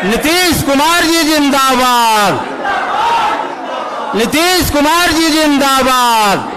नीतीश कुमार जी जिंदाबाद। नीतीश कुमार जी जिंदाबाद।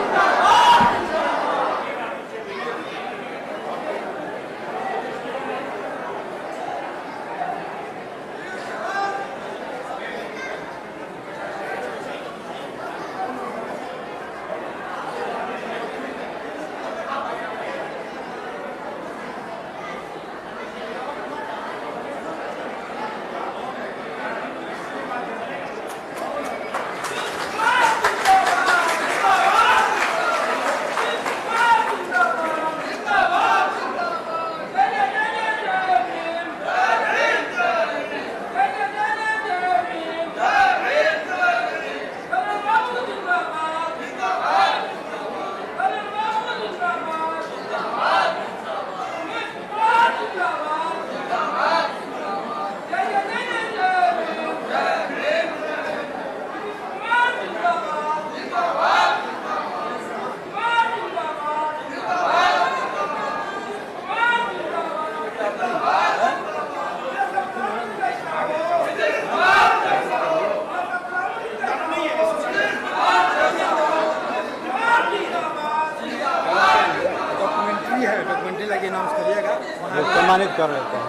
सम्मानित कर लेते हैं।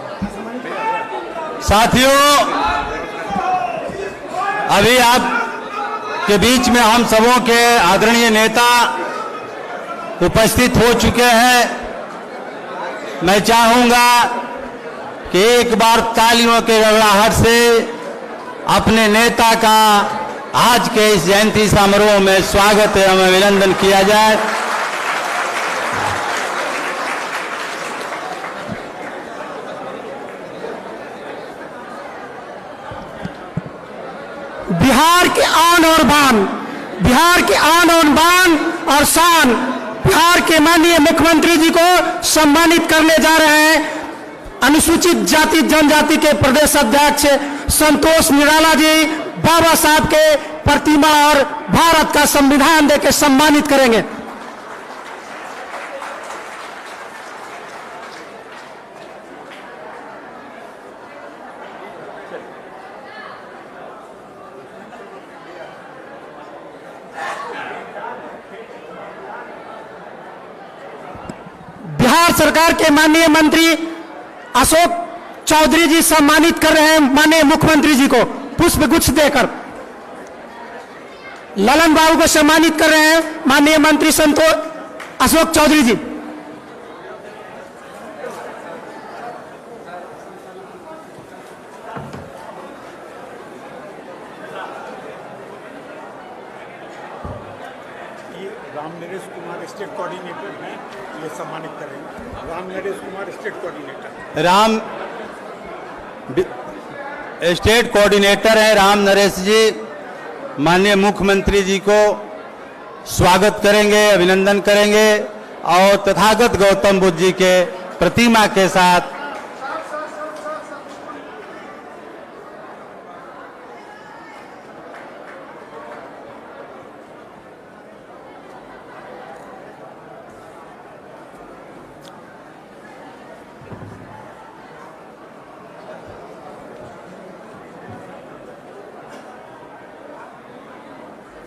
साथियों, अभी आप के बीच में हम सबों के आदरणीय नेता उपस्थित हो चुके हैं। मैं चाहूंगा कि एक बार तालियों के गड़गड़ाहट से अपने नेता का आज के इस जयंती समारोह में स्वागत एवं अभिनंदन किया जाए। बिहार के आन और बान, बिहार के आन और बान और शान, बिहार के माननीय मुख्यमंत्री जी को सम्मानित करने जा रहे हैं अनुसूचित जाति जनजाति के प्रदेश अध्यक्ष संतोष निराला जी। बाबा साहब के प्रतिमा और भारत का संविधान देकर सम्मानित करेंगे। बिहार सरकार के माननीय मंत्री अशोक चौधरी जी सम्मानित कर रहे हैं माननीय मुख्यमंत्री जी को पुष्प गुच्छ देकर। ललन बाबू को सम्मानित कर रहे हैं माननीय मंत्री संतोष अशोक चौधरी जी। राम नरेश कुमार स्टेट कोऑर्डिनेटर हैं, ये सम्मानित करेंगे। Ram Naresh Kumar state coordinator. Ram state coordinator है राम नरेश जी, माननीय मुख्यमंत्री जी को स्वागत करेंगे, अभिनंदन करेंगे और तथागत गौतम बुद्ध जी के प्रतिमा के साथ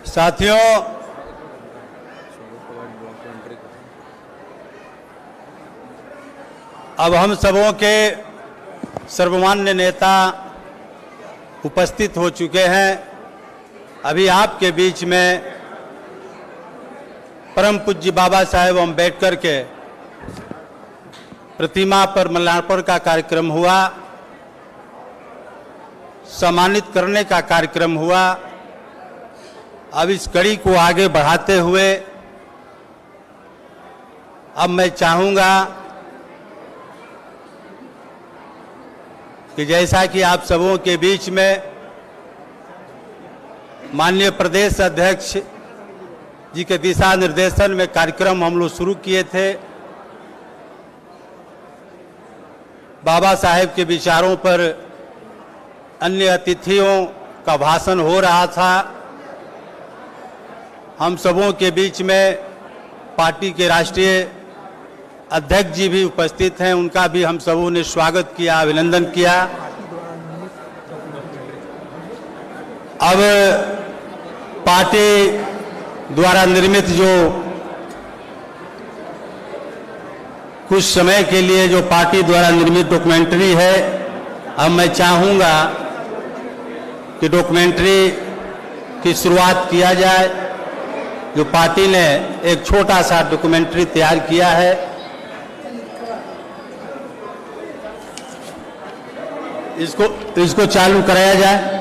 साथियों, अब हम सबों के सर्वमान्य नेता उपस्थित हो चुके हैं। अभी आपके बीच में परम पूज्य बाबा साहेब अम्बेडकर के प्रतिमा पर माल्यार्पण का कार्यक्रम हुआ, सम्मानित करने का कार्यक्रम हुआ। अब इस कड़ी को आगे बढ़ाते हुए अब मैं चाहूंगा कि जैसा कि आप सबों के बीच में माननीय प्रदेश अध्यक्ष जी के दिशा निर्देशन में कार्यक्रम हम लोग शुरू किए थे, बाबा साहेब के विचारों पर अन्य अतिथियों का भाषण हो रहा था। हम सबों के बीच में पार्टी के राष्ट्रीय अध्यक्ष जी भी उपस्थित हैं, उनका भी हम सबों ने स्वागत किया, अभिनंदन किया। अब पार्टी द्वारा निर्मित जो कुछ समय के लिए जो पार्टी द्वारा निर्मित डॉक्यूमेंट्री है, अब मैं चाहूँगा कि डॉक्यूमेंट्री की शुरुआत किया जाए। जो पार्टी ने एक छोटा सा डॉक्यूमेंट्री तैयार किया है, इसको चालू कराया जाए।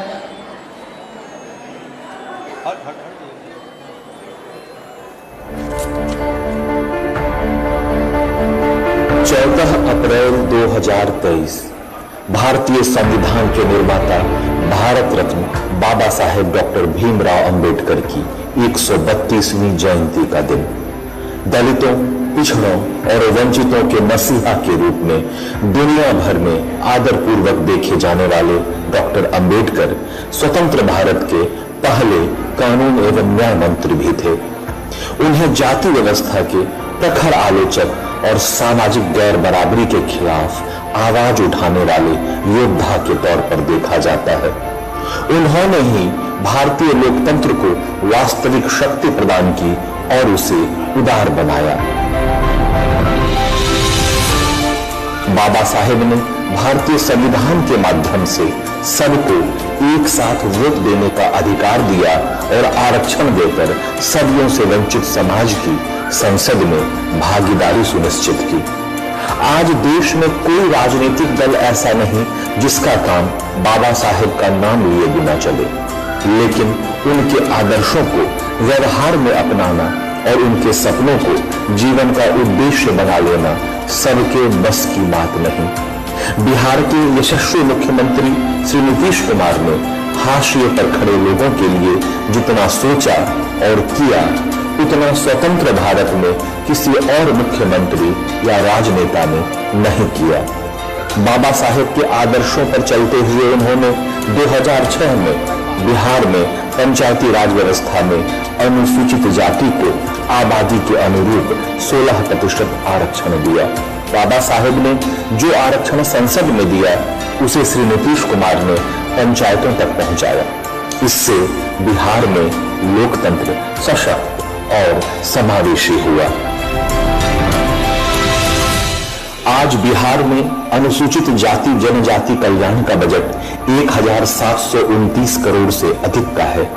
14 अप्रैल 2023 भारतीय संविधान के निर्माता भारत रत्न बाबा साहेब डॉक्टर भीमराव अंबेडकर की 132वीं जयंती का दिन। दलितों, पिछड़ों और वंचितों के मसीहा के रूप में दुनिया भर में आदरपूर्वक देखे जाने वाले डॉक्टर अंबेडकर स्वतंत्र भारत के पहले कानून एवं न्याय मंत्री भी थे। उन्हें जाति व्यवस्था के प्रखर आलोचक और सामाजिक गैर बराबरी के खिलाफ आवाज उठाने वाले योद्धा के तौर पर देखा जाता है। उन्होंने ही भारतीय लोकतंत्र को वास्तविक शक्ति प्रदान की और उसे उदार बनाया। बाबा साहेब ने भारतीय संविधान के माध्यम से सबको एक साथ वोट देने का अधिकार दिया और आरक्षण देकर सदियों से वंचित समाज की संसद में भागीदारी सुनिश्चित की। आज देश में कोई राजनीतिक दल ऐसा नहीं जिसका काम बाबा साहेब का नाम लिए बिना चले, लेकिन उनके आदर्शों को व्यवहार में अपनाना और उनके सपनों को जीवन का उद्देश्य बना लेना सबके बस की बात नहीं। बिहार के यशस्वी मुख्यमंत्री श्री नीतीश कुमार ने हाशिए पर खड़े लोगों के लिए जितना सोचा और किया, उतना स्वतंत्र भारत में किसी और मुख्यमंत्री या राजनेता ने नहीं किया। बाबा साहेब के आदर्शों पर चलते हुए उन्होंने 2006 में बिहार में पंचायती राज व्यवस्था में अनुसूचित जाति को आबादी के अनुरूप 16% आरक्षण दिया। बाबा साहेब ने जो आरक्षण संसद में दिया, उसे श्री नीतीश कुमार ने पंचायतों तक पहुंचाया। इससे बिहार में लोकतंत्र सशक्त और समावेशी हुआ। आज बिहार में अनुसूचित जाति जनजाति कल्याण का बजट 1729 करोड़ से अधिक का है।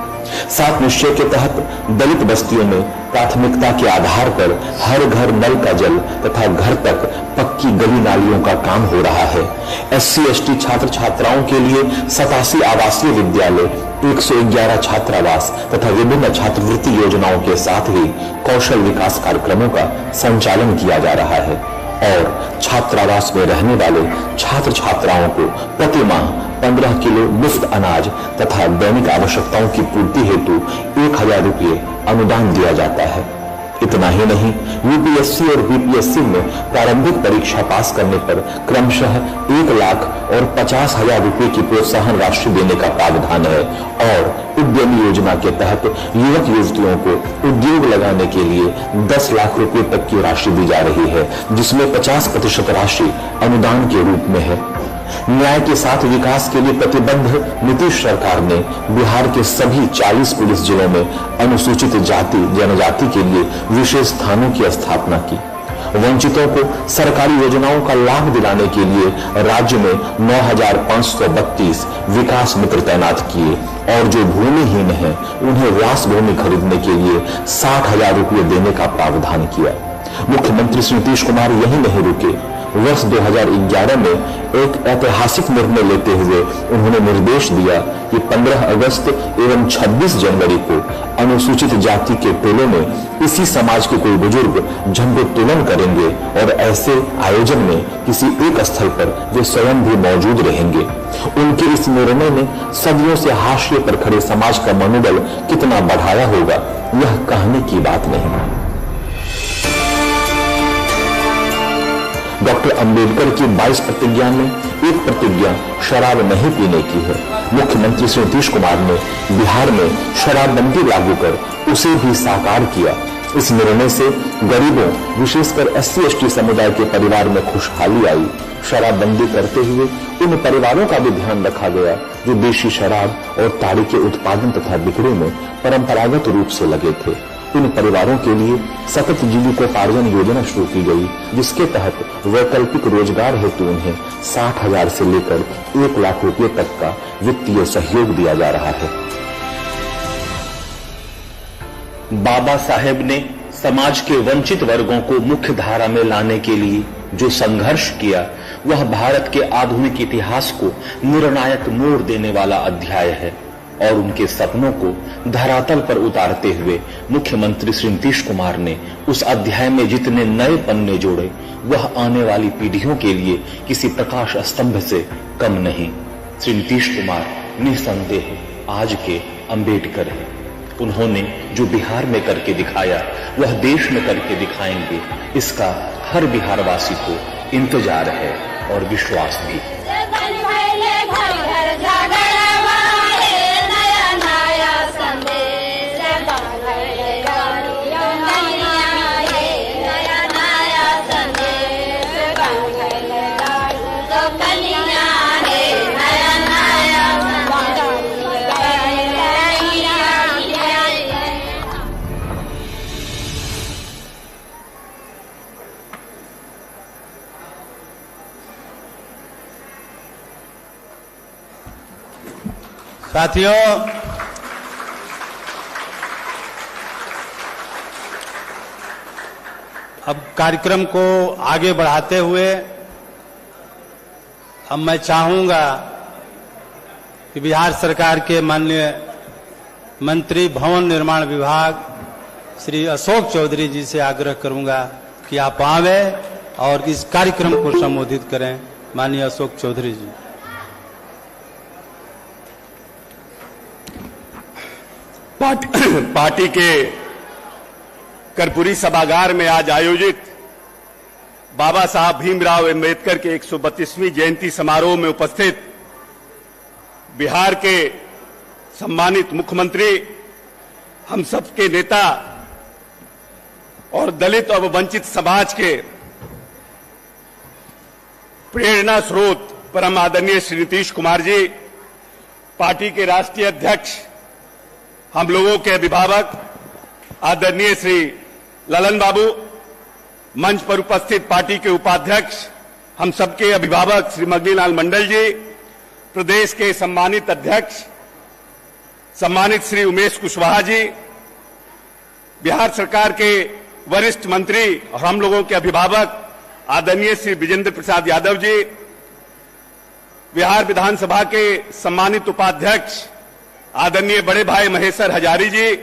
7 निश्चय के तहत दलित बस्तियों में प्राथमिकता के आधार पर हर घर नल का जल तथा घर तक पक्की गली नालियों का काम हो रहा है। SC ST छात्र छात्राओं के लिए 87 आवासीय विद्यालय, 111 छात्रावास तथा विभिन्न छात्रवृत्ति योजनाओं के साथ ही कौशल विकास कार्यक्रमों का संचालन किया जा रहा है और छात्रावास में रहने वाले छात्र छात्राओं को प्रति माह 15 किलो मुफ्त अनाज तथा दैनिक आवश्यकताओं की पूर्ति हेतु 1000 रुपये अनुदान दिया जाता है। इतना ही नहीं, UPSC और BPSC में प्रारंभिक परीक्षा पास करने पर क्रमशः 1 लाख और 50,000 रुपये की प्रोत्साहन राशि देने का प्रावधान है और उद्यमी योजना के तहत युवक युवतियों को उद्योग लगाने के लिए 10 लाख रुपये तक की राशि दी जा रही है, जिसमें 50% राशि अनुदान के रूप में है। न्याय के साथ विकास के लिए प्रतिबद्ध नीतीश सरकार ने बिहार के सभी 40 पुलिस जिलों में अनुसूचित जाति जनजाति के लिए विशेष थानों की स्थापना की। वंचितों को सरकारी योजनाओं का लाभ दिलाने के लिए राज्य में 9,532 विकास मित्र तैनात किए और जो भूमिहीन हैं उन्हें वास भूमि खरीदने के लिए 60,000 रुपये देने का प्रावधान किया। मुख्यमंत्री श्री नीतीश कुमार यही नहीं रुके। वर्ष 2011 में एक ऐतिहासिक निर्णय लेते हुए उन्होंने निर्देश दिया कि 15 अगस्त एवं 26 जनवरी को अनुसूचित जाति के टोलों में इसी समाज के कोई बुजुर्ग झंडोत्तोलन करेंगे और ऐसे आयोजन में किसी एक स्थल पर वे स्वयं भी मौजूद रहेंगे। उनके इस निर्णय ने सदियों से हाशिए पर खड़े समाज का मनोबल कितना बढ़ाया होगा, यह कहने की बात नहीं। डॉक्टर अंबेडकर की 22 प्रतिज्ञा में एक प्रतिज्ञा शराब नहीं पीने की है। मुख्यमंत्री श्री नीतीश कुमार ने बिहार में शराबबंदी लागू कर उसे भी साकार किया। इस निर्णय से गरीबों, विशेषकर SC/ST समुदाय के परिवार में खुशहाली आई। शराबबंदी करते हुए उन परिवारों का भी ध्यान रखा गया जो देशी शराब और ताड़ी के उत्पादन तथा बिक्री में परंपरागत रूप से लगे थे। इन परिवारों के लिए सतत जीविकोपार्जन योजना शुरू की गई, जिसके तहत वैकल्पिक रोजगार हेतु उन्हें 60,000 से लेकर 1 लाख रुपए तक का वित्तीय सहयोग दिया जा रहा है। बाबा साहेब ने समाज के वंचित वर्गों को मुख्य धारा में लाने के लिए जो संघर्ष किया, वह भारत के आधुनिक इतिहास को निर्णायक मोड़ देने वाला अध्याय है और उनके सपनों को धरातल पर उतारते हुए मुख्यमंत्री श्री नीतीश कुमार ने उस अध्याय में जितने नए पन्ने जोड़े, वह आने वाली पीढ़ियों के लिए किसी प्रकाश स्तंभ से कम नहीं। श्री नीतीश कुमार निसंदेह आज के अंबेडकर हैं। उन्होंने जो बिहार में करके दिखाया, वह देश में करके दिखाएंगे, इसका हर बिहारवासी को इंतजार है और विश्वास भी। साथियों, अब कार्यक्रम को आगे बढ़ाते हुए अब मैं चाहूंगा कि बिहार सरकार के माननीय मंत्री भवन निर्माण विभाग श्री अशोक चौधरी जी से आग्रह करूंगा कि आप आवे और इस कार्यक्रम को संबोधित करें। माननीय अशोक चौधरी जी। पार्टी के कर्पूरी सभागार में आज आयोजित बाबा साहब भीमराव अम्बेडकर के 132वीं जयंती समारोह में उपस्थित बिहार के सम्मानित मुख्यमंत्री, हम सबके नेता और दलित और वंचित समाज के प्रेरणा स्रोत परम आदरणीय श्री नीतीश कुमार जी, पार्टी के राष्ट्रीय अध्यक्ष, हम लोगों के अभिभावक आदरणीय श्री ललन बाबू, मंच पर उपस्थित पार्टी के उपाध्यक्ष, हम सबके अभिभावक श्री मगनीलाल मंडल जी, प्रदेश के सम्मानित अध्यक्ष सम्मानित श्री उमेश कुशवाहा जी, बिहार सरकार के वरिष्ठ मंत्री और हम लोगों के अभिभावक आदरणीय श्री विजेंद्र प्रसाद यादव जी, बिहार विधानसभा के सम्मानित उपाध्यक्ष आदरणीय बड़े भाई महेश्वर हजारी जी,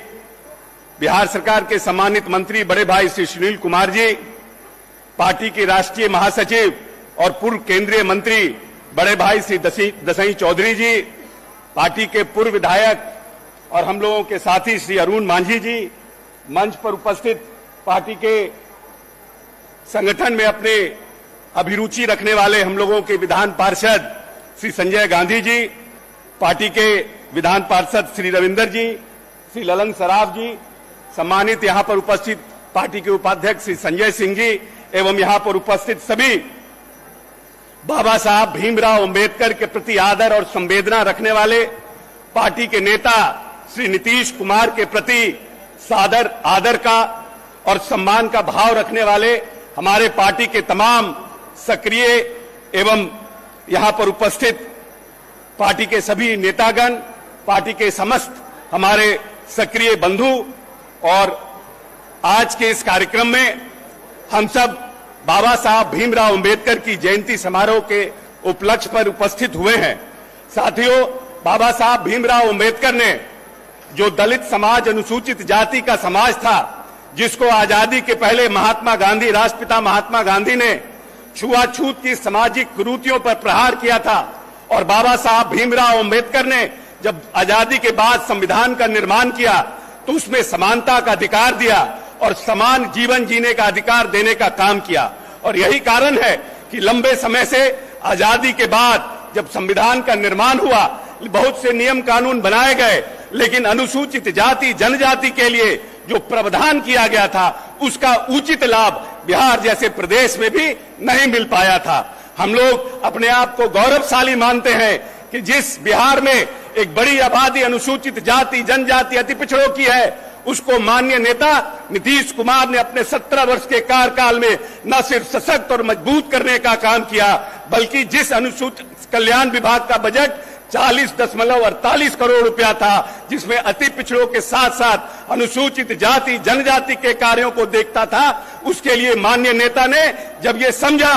बिहार सरकार के सम्मानित मंत्री बड़े भाई श्री सुनील कुमार जी, पार्टी के राष्ट्रीय महासचिव और पूर्व केंद्रीय मंत्री बड़े भाई श्री दसई चौधरी जी, पार्टी के पूर्व विधायक और हम लोगों के साथी श्री अरुण मांझी जी, मंच पर उपस्थित पार्टी के संगठन में अपने अभिरुचि रखने वाले हम लोगों के विधान पार्षद श्री संजय गांधी जी, पार्टी के विधान पार्षद श्री रविंदर जी, श्री ललन सराफ जी, सम्मानित यहां पर उपस्थित पार्टी के उपाध्यक्ष श्री संजय सिंह जी एवं यहां पर उपस्थित सभी बाबा साहब भीमराव अंबेडकर के प्रति आदर और संवेदना रखने वाले पार्टी के नेता श्री नीतीश कुमार के प्रति सादर आदर का और सम्मान का भाव रखने वाले हमारे पार्टी के तमाम सक्रिय एवं यहां पर उपस्थित पार्टी के सभी नेतागण, पार्टी के समस्त हमारे सक्रिय बंधु, और आज के इस कार्यक्रम में हम सब बाबा साहब भीमराव अंबेडकर की जयंती समारोह के उपलक्ष्य पर उपस्थित हुए हैं। साथियों, बाबा साहब भीमराव अंबेडकर ने जो दलित समाज, अनुसूचित जाति का समाज था, जिसको आजादी के पहले महात्मा गांधी, राष्ट्रपिता महात्मा गांधी ने छुआछूत की सामाजिक कुरीतियों पर प्रहार किया था, और बाबा साहब भीमराव अंबेडकर ने जब आजादी के बाद संविधान का निर्माण किया तो उसमें समानता का अधिकार दिया और समान जीवन जीने का अधिकार देने का काम किया। और यही कारण है कि लंबे समय से आजादी के बाद जब संविधान का निर्माण हुआ, बहुत से नियम कानून बनाए गए, लेकिन अनुसूचित जाति जनजाति के लिए जो प्रावधान किया गया था उसका उचित लाभ बिहार जैसे प्रदेश में भी नहीं मिल पाया था। हम लोग अपने आप को गौरवशाली मानते हैं कि जिस बिहार में एक बड़ी आबादी अनुसूचित जाति, जनजाति, अति पिछड़ों की है, उसको माननीय नेता नीतीश कुमार ने अपने 17 वर्ष के कार्यकाल में न सिर्फ सशक्त और मजबूत करने का काम किया, बल्कि जिस अनुसूचित कल्याण विभाग का बजट 40.48 करोड़ रुपया था, जिसमें अति पिछड़ों के साथ साथ अनुसूचित जाति, जनजाति के कार्यों को देखता था, उसके लिए माननीय नेता ने जब ये समझा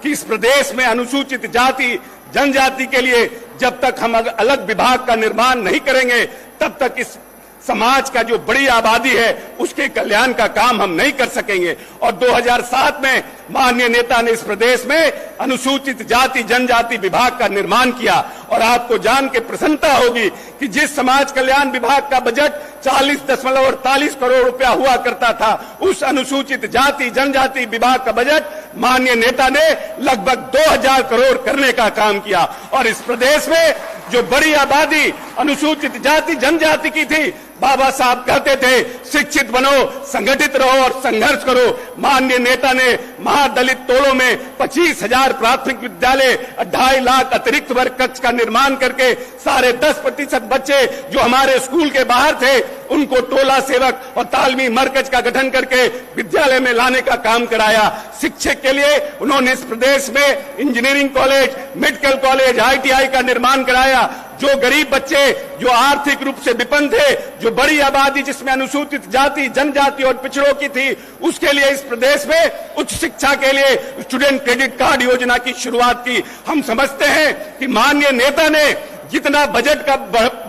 कि इस प्रदेश में अनुसूचित जाति, जनजाति के लिए जब तक हम अलग विभाग का निर्माण नहीं करेंगे, तब तक इस समाज का जो बड़ी आबादी है उसके कल्याण का काम हम नहीं कर सकेंगे। और 2007 में माननीय नेता ने इस प्रदेश में अनुसूचित जाति, जनजाति विभाग का निर्माण किया। और आपको जान के प्रसन्नता होगी कि जिस समाज कल्याण विभाग का बजट 40.48 करोड़ रुपया हुआ करता था, उस अनुसूचित जाति, जनजाति विभाग का बजट माननीय नेता ने लगभग 2000 करोड़ करने का काम किया। और इस प्रदेश में जो बड़ी आबादी अनुसूचित जाति, जनजाति की थी, बाबा साहब कहते थे शिक्षित बनो, संगठित रहो और संघर्ष करो। माननीय नेता ने महादलित टोलों में 25,000 प्राथमिक विद्यालय, 2.5 लाख अतिरिक्त वर्ग कक्ष का निर्माण करके 10.5% बच्चे जो हमारे स्कूल के बाहर थे उनको टोला सेवक और तालमी मरकज का गठन करके विद्यालय में लाने का काम कराया। शिक्षक के लिए उन्होंने इस प्रदेश में engineering college, medical college, ITI का निर्माण कराया। जो गरीब बच्चे जो आर्थिक रूप से विपन्न थे, जो बड़ी आबादी जिसमें अनुसूचित जाति, जनजाति और पिछड़ों की थी, उसके लिए इस प्रदेश में उच्च शिक्षा के लिए स्टूडेंट क्रेडिट कार्ड योजना की शुरुआत की। हम समझते हैं कि माननीय नेता ने जितना बजट का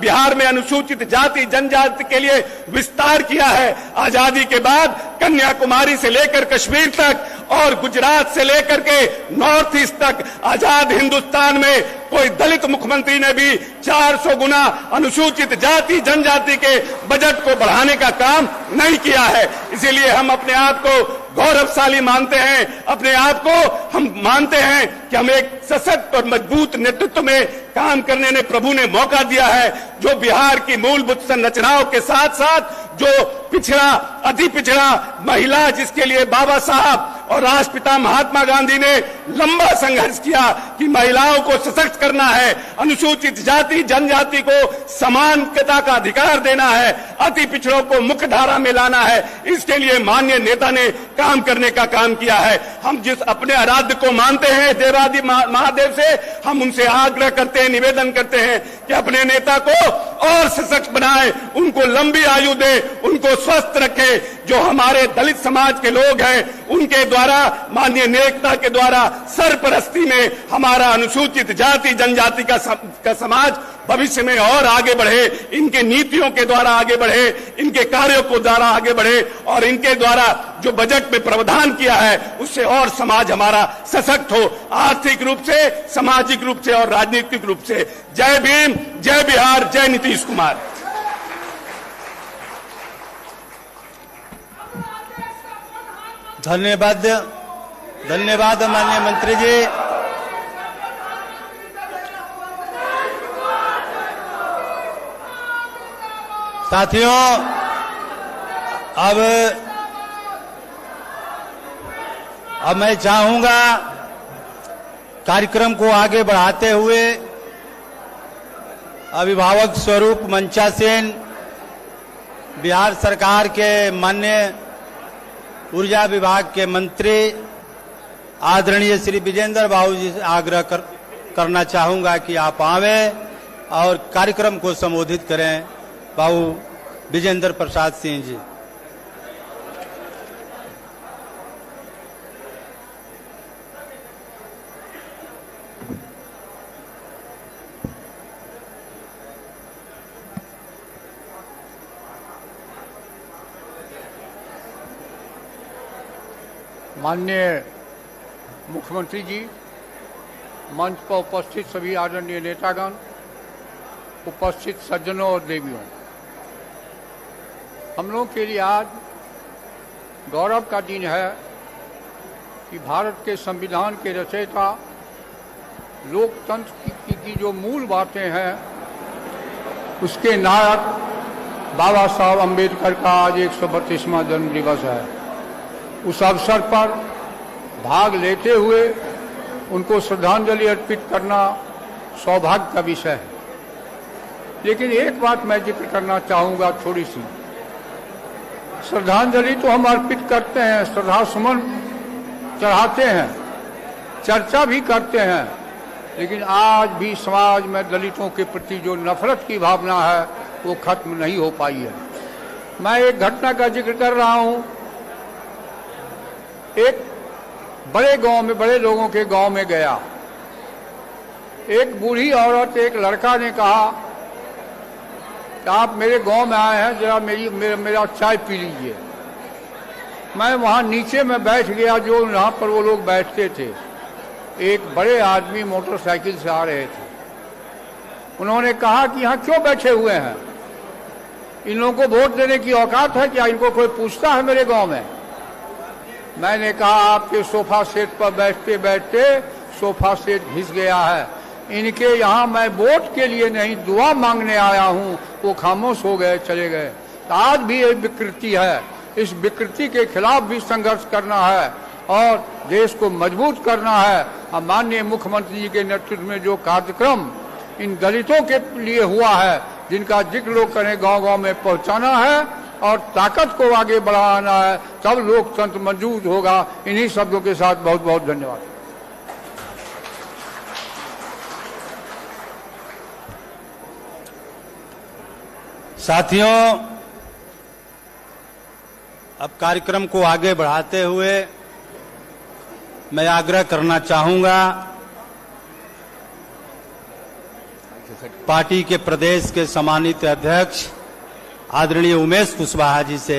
बिहार में अनुसूचित जाति, जनजाति के लिए विस्तार किया है, आजादी के बाद कन्याकुमारी से लेकर कश्मीर तक और गुजरात से लेकर के नॉर्थ ईस्ट तक आजाद हिंदुस्तान में कोई दलित मुख्यमंत्री ने भी 400 गुना अनुसूचित जाति, जनजाति के बजट को बढ़ाने का काम नहीं किया है। इसीलिए हम अपने आप को गौरवशाली मानते हैं, अपने आप को हम मानते हैं कि हम एक सशक्त और मजबूत नेतृत्व में काम करने ने प्रभु ने मौका दिया है, जो बिहार की मूलभूत संरचनाओं के साथ साथ जो पिछड़ा, अति पिछड़ा महिला, जिसके लिए बाबा साहब और राष्ट्रपिता महात्मा गांधी ने लंबा संघर्ष किया कि महिलाओं को सशक्त करना है, अनुसूचित जाति, जनजाति को समानता का अधिकार देना है, अति पिछड़ों को मुख्य धारा में लाना है। इसके लिए माननीय नेता ने काम करने का काम किया है। हम जिस अपने आराध्य को मानते हैं, देवादि महादेव से, हम उनसे आग्रह करते हैं, निवेदन करते हैं कि अपने नेता को और सशक्त बनाए, उनको लंबी आयु दे, उनको स्वस्थ रखे। जो हमारे दलित समाज के लोग हैं, उनके द्वारा, माननीय नेता के द्वारा सरपरस्ती में हमारा अनुसूचित जाति, जनजाति का समाज भविष्य में और आगे बढ़े, इनके नीतियों के द्वारा आगे बढ़े, इनके कार्यों को द्वारा आगे बढ़े और इनके द्वारा जो बजट में प्रावधान किया है उससे और समाज हमारा सशक्त हो, आर्थिक रूप से, सामाजिक रूप से और राजनीतिक रूप से। जय भीम, जय बिहार, जय नीतीश कुमार। धन्यवाद, धन्यवाद माननीय मंत्री जी। साथियों, अब मैं चाहूंगा कार्यक्रम को आगे बढ़ाते हुए अभिभावक स्वरूप मंचासीन बिहार सरकार के माननीय ऊर्जा विभाग के मंत्री आदरणीय श्री विजेंद्र बाबू जी से आग्रह करना चाहूंगा कि आप आवे और कार्यक्रम को संबोधित करें। बाबू विजेंद्र प्रसाद सिंह जी। माननीय मुख्यमंत्री जी, मंच पर उपस्थित सभी आदरणीय नेतागण, उपस्थित सज्जनों और देवियों, हम लोगों के लिए आज गौरव का दिन है कि भारत के संविधान के रचयिता, लोकतंत्र की जो मूल बातें हैं उसके नायक बाबा साहब अम्बेडकर का आज 132वां जन्म दिवस है। उस अवसर पर भाग लेते हुए उनको श्रद्धांजलि अर्पित करना सौभाग्य का विषय है। लेकिन एक बात मैं जिक्र करना चाहूंगा थोड़ी सी। श्रद्धांजलि तो हम अर्पित करते हैं, श्रद्धा सुमन चढ़ाते हैं, चर्चा भी करते हैं, लेकिन आज भी समाज में दलितों के प्रति जो नफरत की भावना है वो खत्म नहीं हो पाई है। मैं एक घटना का जिक्र कर रहा हूं। एक बड़े गांव में, बड़े लोगों के गांव में गया। एक बूढ़ी औरत, एक लड़का ने कहा कि आप मेरे गांव में आए हैं, जरा मेरा चाय पी लीजिए। मैं वहां नीचे में बैठ गया जो यहाँ पर वो लोग बैठते थे। एक बड़े आदमी मोटरसाइकिल से आ रहे थे। उन्होंने कहा कि यहाँ क्यों बैठे हुए हैं, इन लोगों को वोट देने की औकात है क्या, इनको कोई पूछता है मेरे गांव में। मैंने कहा आपके सोफा सेट पर बैठते बैठते सोफा सेट घिस गया है, इनके यहाँ मैं वोट के लिए नहीं दुआ मांगने आया हूँ। वो खामोश हो गए, चले गए। तो आज भी ये विकृति है, इस विकृति के खिलाफ भी संघर्ष करना है और देश को मजबूत करना है। और माननीय मुख्यमंत्री जी के नेतृत्व में जो कार्यक्रम इन दलितों के लिए हुआ है, जिनका जिक्र लोग करें, गांव-गांव में पहुंचाना है और ताकत को आगे बढ़ाना है, तब लोकतंत्र मजबूत होगा। इन्हीं शब्दों के साथ बहुत बहुत धन्यवाद। साथियों, अब कार्यक्रम को आगे बढ़ाते हुए मैं आग्रह करना चाहूंगा पार्टी के प्रदेश के सम्मानित अध्यक्ष आदरणीय उमेश कुशवाहा जी से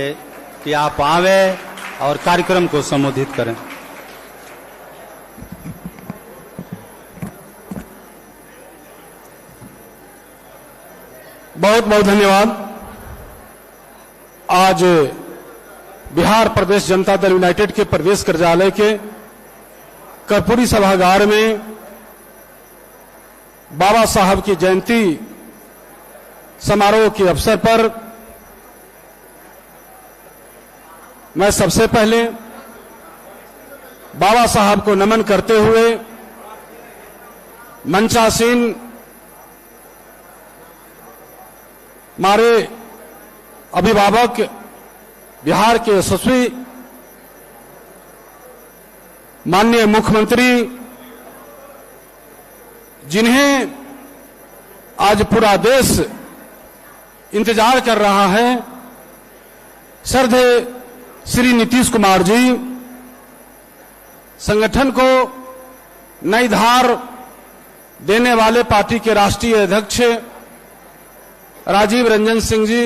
कि आप आवे और कार्यक्रम को संबोधित करें। बहुत बहुत धन्यवाद। आज बिहार प्रदेश जनता दल यूनाइटेड के प्रदेश कार्यालय के कर्पूरी सभागार में बाबा साहब की जयंती समारोह के अवसर पर मैं सबसे पहले बाबा साहब को नमन करते हुए मंचासीन हमारे अभिभावक, बिहार के यशस्वी माननीय मुख्यमंत्री, जिन्हें आज पूरा देश इंतजार कर रहा है, श्रद्धेय श्री नीतीश कुमार जी, संगठन को नई धार देने वाले पार्टी के राष्ट्रीय अध्यक्ष राजीव रंजन सिंह जी,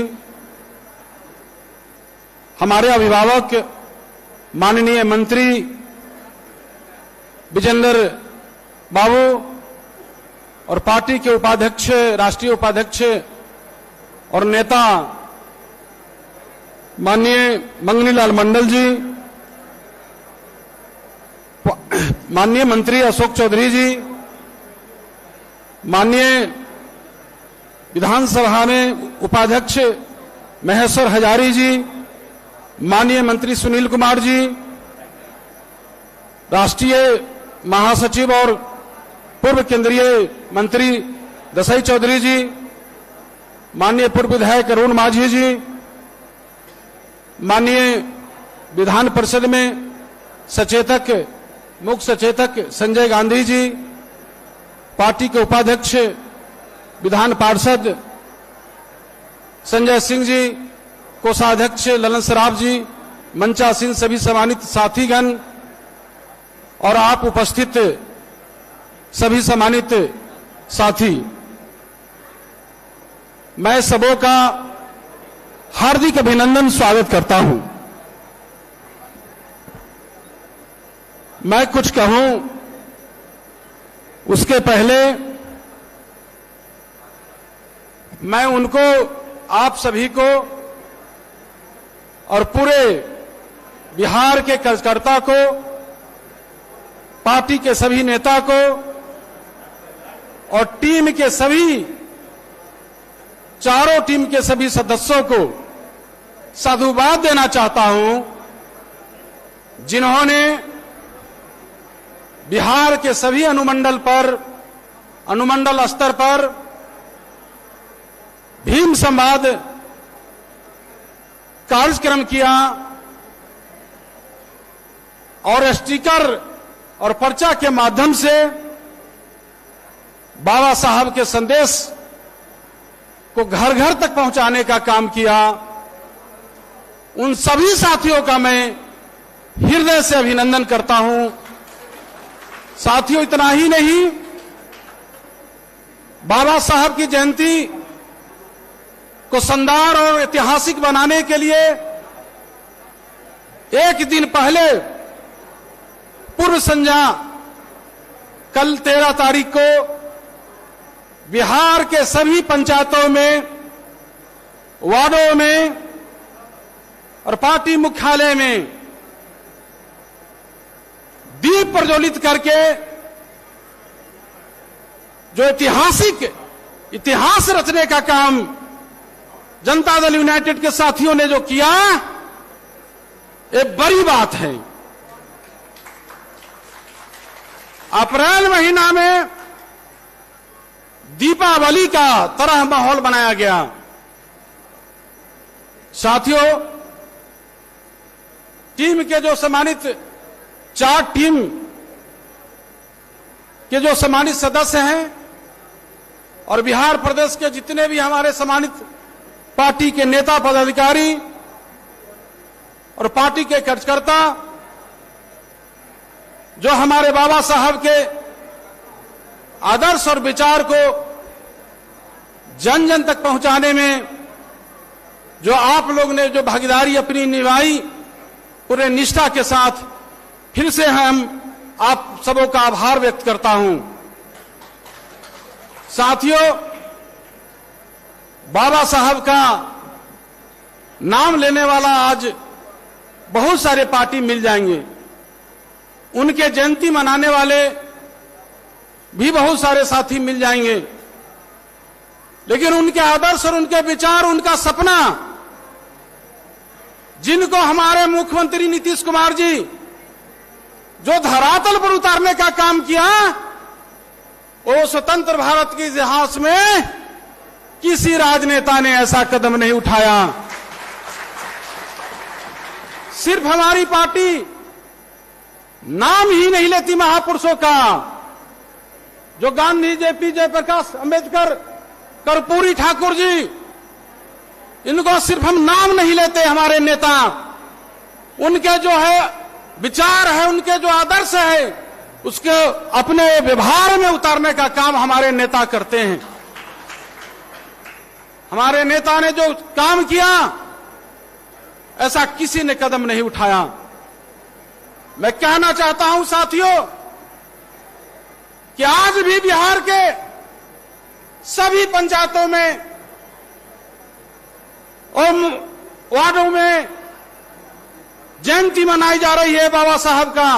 हमारे अभिभावक माननीय मंत्री विजेंद्र बाबू और पार्टी के उपाध्यक्ष, राष्ट्रीय उपाध्यक्ष और नेता माननीय मंगनीलाल मंडल जी, माननीय मंत्री अशोक चौधरी जी, माननीय विधानसभा में उपाध्यक्ष महेश्वर हजारी जी, माननीय मंत्री सुनील कुमार जी, राष्ट्रीय महासचिव और पूर्व केंद्रीय मंत्री दसाई चौधरी जी, माननीय पूर्व विधायक अरुण माझी जी, माननीय विधान परिषद में सचेतक, मुख्य सचेतक संजय गांधी जी, पार्टी के उपाध्यक्ष विधान पार्षद संजय सिंह जी, कोषाध्यक्ष ललन सराफ जी, मंचासीन सभी सम्मानित साथीगण और आप उपस्थित सभी सम्मानित साथी, मैं सबों का हार्दिक अभिनंदन स्वागत करता हूं। मैं कुछ कहूं उसके पहले मैं उनको, आप सभी को और पूरे बिहार के कार्यकर्ता को, पार्टी के सभी नेता को और टीम के सभी चारों टीम के सभी सदस्यों को साधुवाद देना चाहता हूं, जिन्होंने बिहार के सभी अनुमंडल स्तर पर भीम संवाद कार्यक्रम किया और स्टिकर और पर्चा के माध्यम से बाबा साहब के संदेश को घर घर तक पहुंचाने का काम किया। उन सभी साथियों का मैं हृदय से अभिनंदन करता हूं। साथियों, इतना ही नहीं, बाबा साहब की जयंती को शानदार और ऐतिहासिक बनाने के लिए एक दिन पहले पूर्व संध्या कल 13 तारीख को बिहार के सभी पंचायतों में, वार्डों में और पार्टी मुख्यालय में दीप प्रज्वलित करके जो इतिहास रचने का काम जनता दल यूनाइटेड के साथियों ने जो किया, एक बड़ी बात है। अप्रैल महीना में दीपावली का तरह माहौल बनाया गया। साथियों, टीम के जो सम्मानित 4 टीम के जो सम्मानित सदस्य हैं और बिहार प्रदेश के जितने भी हमारे सम्मानित पार्टी के नेता पदाधिकारी और पार्टी के कार्यकर्ता जो हमारे बाबा साहब के आदर्श और विचार को जन जन तक पहुंचाने में जो आप लोग ने जो भागीदारी अपनी निभाई, पूरे निष्ठा के साथ फिर से हम आप सबों का आभार व्यक्त करता हूं। साथियों, बाबा साहब का नाम लेने वाला आज बहुत सारे पार्टी मिल जाएंगे, उनके जयंती मनाने वाले भी बहुत सारे साथी मिल जाएंगे, लेकिन उनके आदर्श और उनके विचार, उनका सपना, जिनको हमारे मुख्यमंत्री नीतीश कुमार जी जो धरातल पर उतारने का काम किया, वो स्वतंत्र भारत के इतिहास में किसी राजनेता ने ऐसा कदम नहीं उठाया। सिर्फ हमारी पार्टी नाम ही नहीं लेती महापुरुषों का, जो गांधी, जेपी जयप्रकाश अम्बेडकर, कर्पूरी ठाकुर जी, इनको सिर्फ हम नाम नहीं लेते। हमारे नेता, उनके जो है विचार है, उनके जो आदर्श है, उसके अपने व्यवहार में उतारने का काम हमारे नेता करते हैं। हमारे नेता ने जो काम किया, ऐसा किसी ने कदम नहीं उठाया। मैं कहना चाहता हूं साथियों कि आज भी बिहार के सभी पंचायतों में और वार्डों में जयंती मनाई जा रही है बाबा साहब का,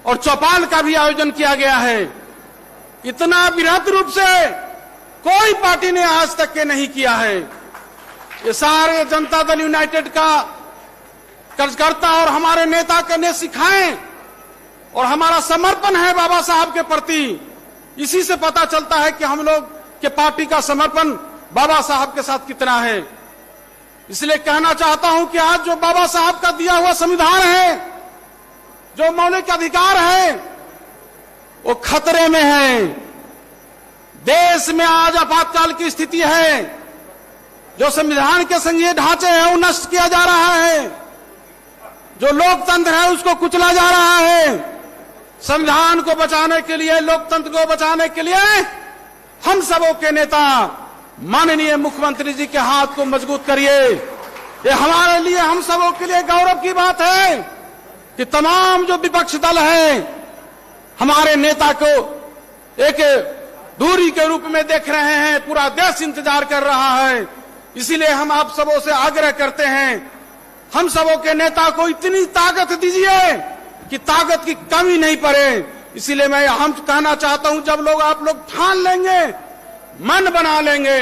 और चौपाल का भी आयोजन किया गया है। इतना बृहद रूप से कोई पार्टी ने आज तक के नहीं किया है। ये सारे जनता दल यूनाइटेड का कार्यकर्ता और हमारे नेता करने सिखाएं, और हमारा समर्पण है बाबा साहब के प्रति। इसी से पता चलता है कि हम लोग के पार्टी का समर्पण बाबा साहब के साथ कितना है। इसलिए कहना चाहता हूं कि आज जो बाबा साहब का दिया हुआ संविधान है, जो मौलिक अधिकार है, वो खतरे में है। देश में आज आपातकाल की स्थिति है। जो संविधान के संघीय ढांचे हैं, वो नष्ट किया जा रहा है। जो लोकतंत्र है, उसको कुचला जा रहा है। संविधान को बचाने के लिए, लोकतंत्र को बचाने के लिए हम सबों के नेता माननीय मुख्यमंत्री जी के हाथ को मजबूत करिए। ये हमारे लिए, हम सबों के लिए गौरव की बात है कि तमाम जो विपक्ष दल है, हमारे नेता को एक दूरी के रूप में देख रहे हैं। पूरा देश इंतजार कर रहा है। इसीलिए हम आप सबों से आग्रह करते हैं, हम सबों के नेता को इतनी ताकत दीजिए कि ताकत की कमी नहीं पड़े। इसीलिए मैं हम कहना चाहता हूं, जब लोग आप लोग ठान लेंगे, मन बना लेंगे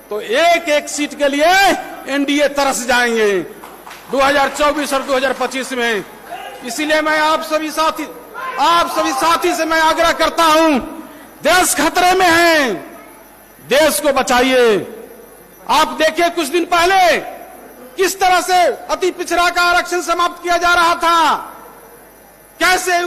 तो एक एक सीट के लिए एनडीए तरस जाएंगे 2024 और 2025 में। इसीलिए मैं आप सभी साथी से मैं आग्रह करता हूं, देश खतरे में है, देश को बचाइए। आप देखिए कुछ दिन पहले किस तरह से अति पिछड़ा का आरक्षण समाप्त किया जा रहा था, कैसे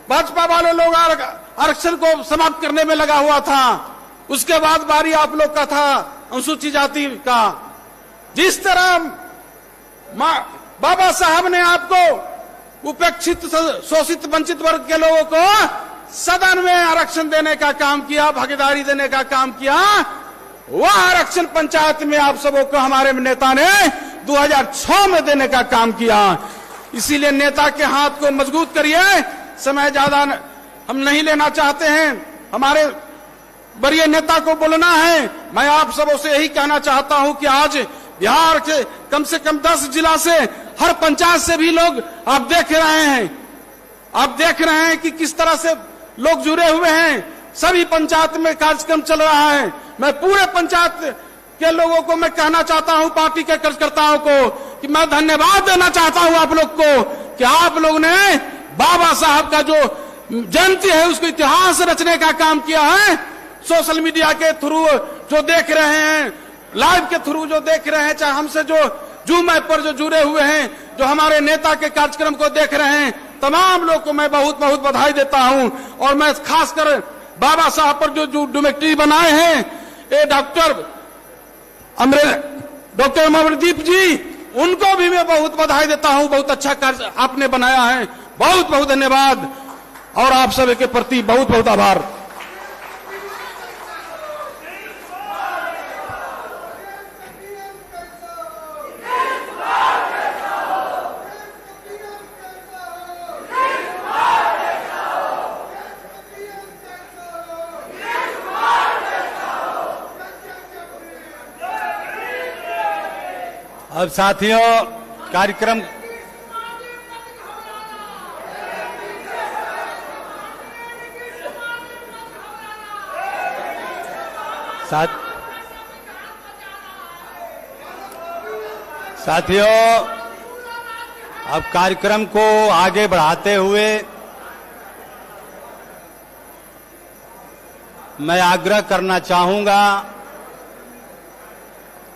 भाजपा वाले लोग आरक्षण को समाप्त करने में लगा हुआ था। उसके बाद बारी आप लोग का था अनुसूचित जाति का। जिस तरह बाबा साहब ने आपको उपेक्षित, शोषित, वंचित वर्ग के लोगों को सदन में आरक्षण देने का काम किया, भागीदारी देने का काम किया, वह आरक्षण पंचायत में आप सबों को हमारे नेता ने 2006 में देने का काम किया। इसीलिए नेता के हाथ को मजबूत करिए। समय ज्यादा हम नहीं लेना चाहते हैं, हमारे वरीय नेता को बोलना है। मैं आप सबों से यही कहना चाहता हूं कि आज बिहार के कम से कम 10 जिला से, हर पंचायत से भी लोग आप देख रहे हैं कि किस तरह से लोग जुड़े हुए हैं। सभी पंचायत में कार्यक्रम चल रहा है। मैं पूरे पंचायत के लोगों को मैं कहना चाहता हूं, पार्टी के कार्यकर्ताओं को, कि मैं धन्यवाद देना चाहता हूं आप लोग को कि आप लोग ने बाबा साहब का जो जयंती है उसको इतिहास रचने का काम किया है। सोशल मीडिया के थ्रू जो देख रहे हैं, लाइव के थ्रू जो देख रहे हैं, चाहे हमसे जो जूम ऐप पर जो जुड़े हुए हैं, जो हमारे नेता के कार्यक्रम को देख रहे हैं, तमाम लोग को मैं बहुत बहुत बधाई देता हूं। और मैं खासकर बाबा साहब पर जो डॉक्यूमेंट्री बनाए हैं, ये डॉक्टर अमरदीप जी, उनको भी मैं बहुत बधाई देता हूं। बहुत अच्छा कार्य आपने बनाया है, बहुत बहुत धन्यवाद और आप सभी के प्रति बहुत बहुत आभार। अब साथियों कार्यक्रम साथियों अब कार्यक्रम को आगे बढ़ाते हुए मैं आग्रह करना चाहूंगा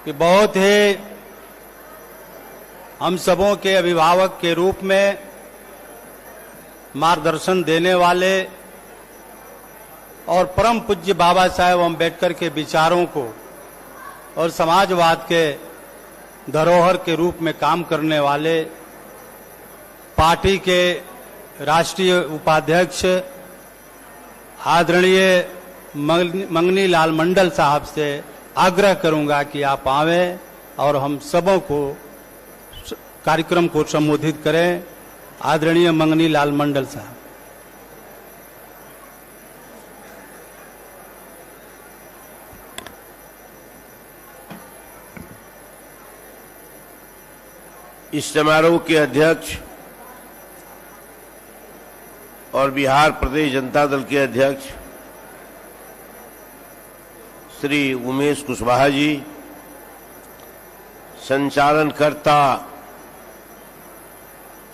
कि बहुत ही हम सबों के अभिभावक के रूप में मार्गदर्शन देने वाले और परम पूज्य बाबा साहेब अम्बेडकर के विचारों को और समाजवाद के धरोहर के रूप में काम करने वाले पार्टी के राष्ट्रीय उपाध्यक्ष आदरणीय मंगनी लाल मंडल साहब से आग्रह करूंगा कि आप आवें और हम सबों को कार्यक्रम को संबोधित करें। आदरणीय मंगनी लाल मंडल साहब। इस समारोह के अध्यक्ष और बिहार प्रदेश जनता दल के अध्यक्ष श्री उमेश कुशवाहा जी, संचालनकर्ता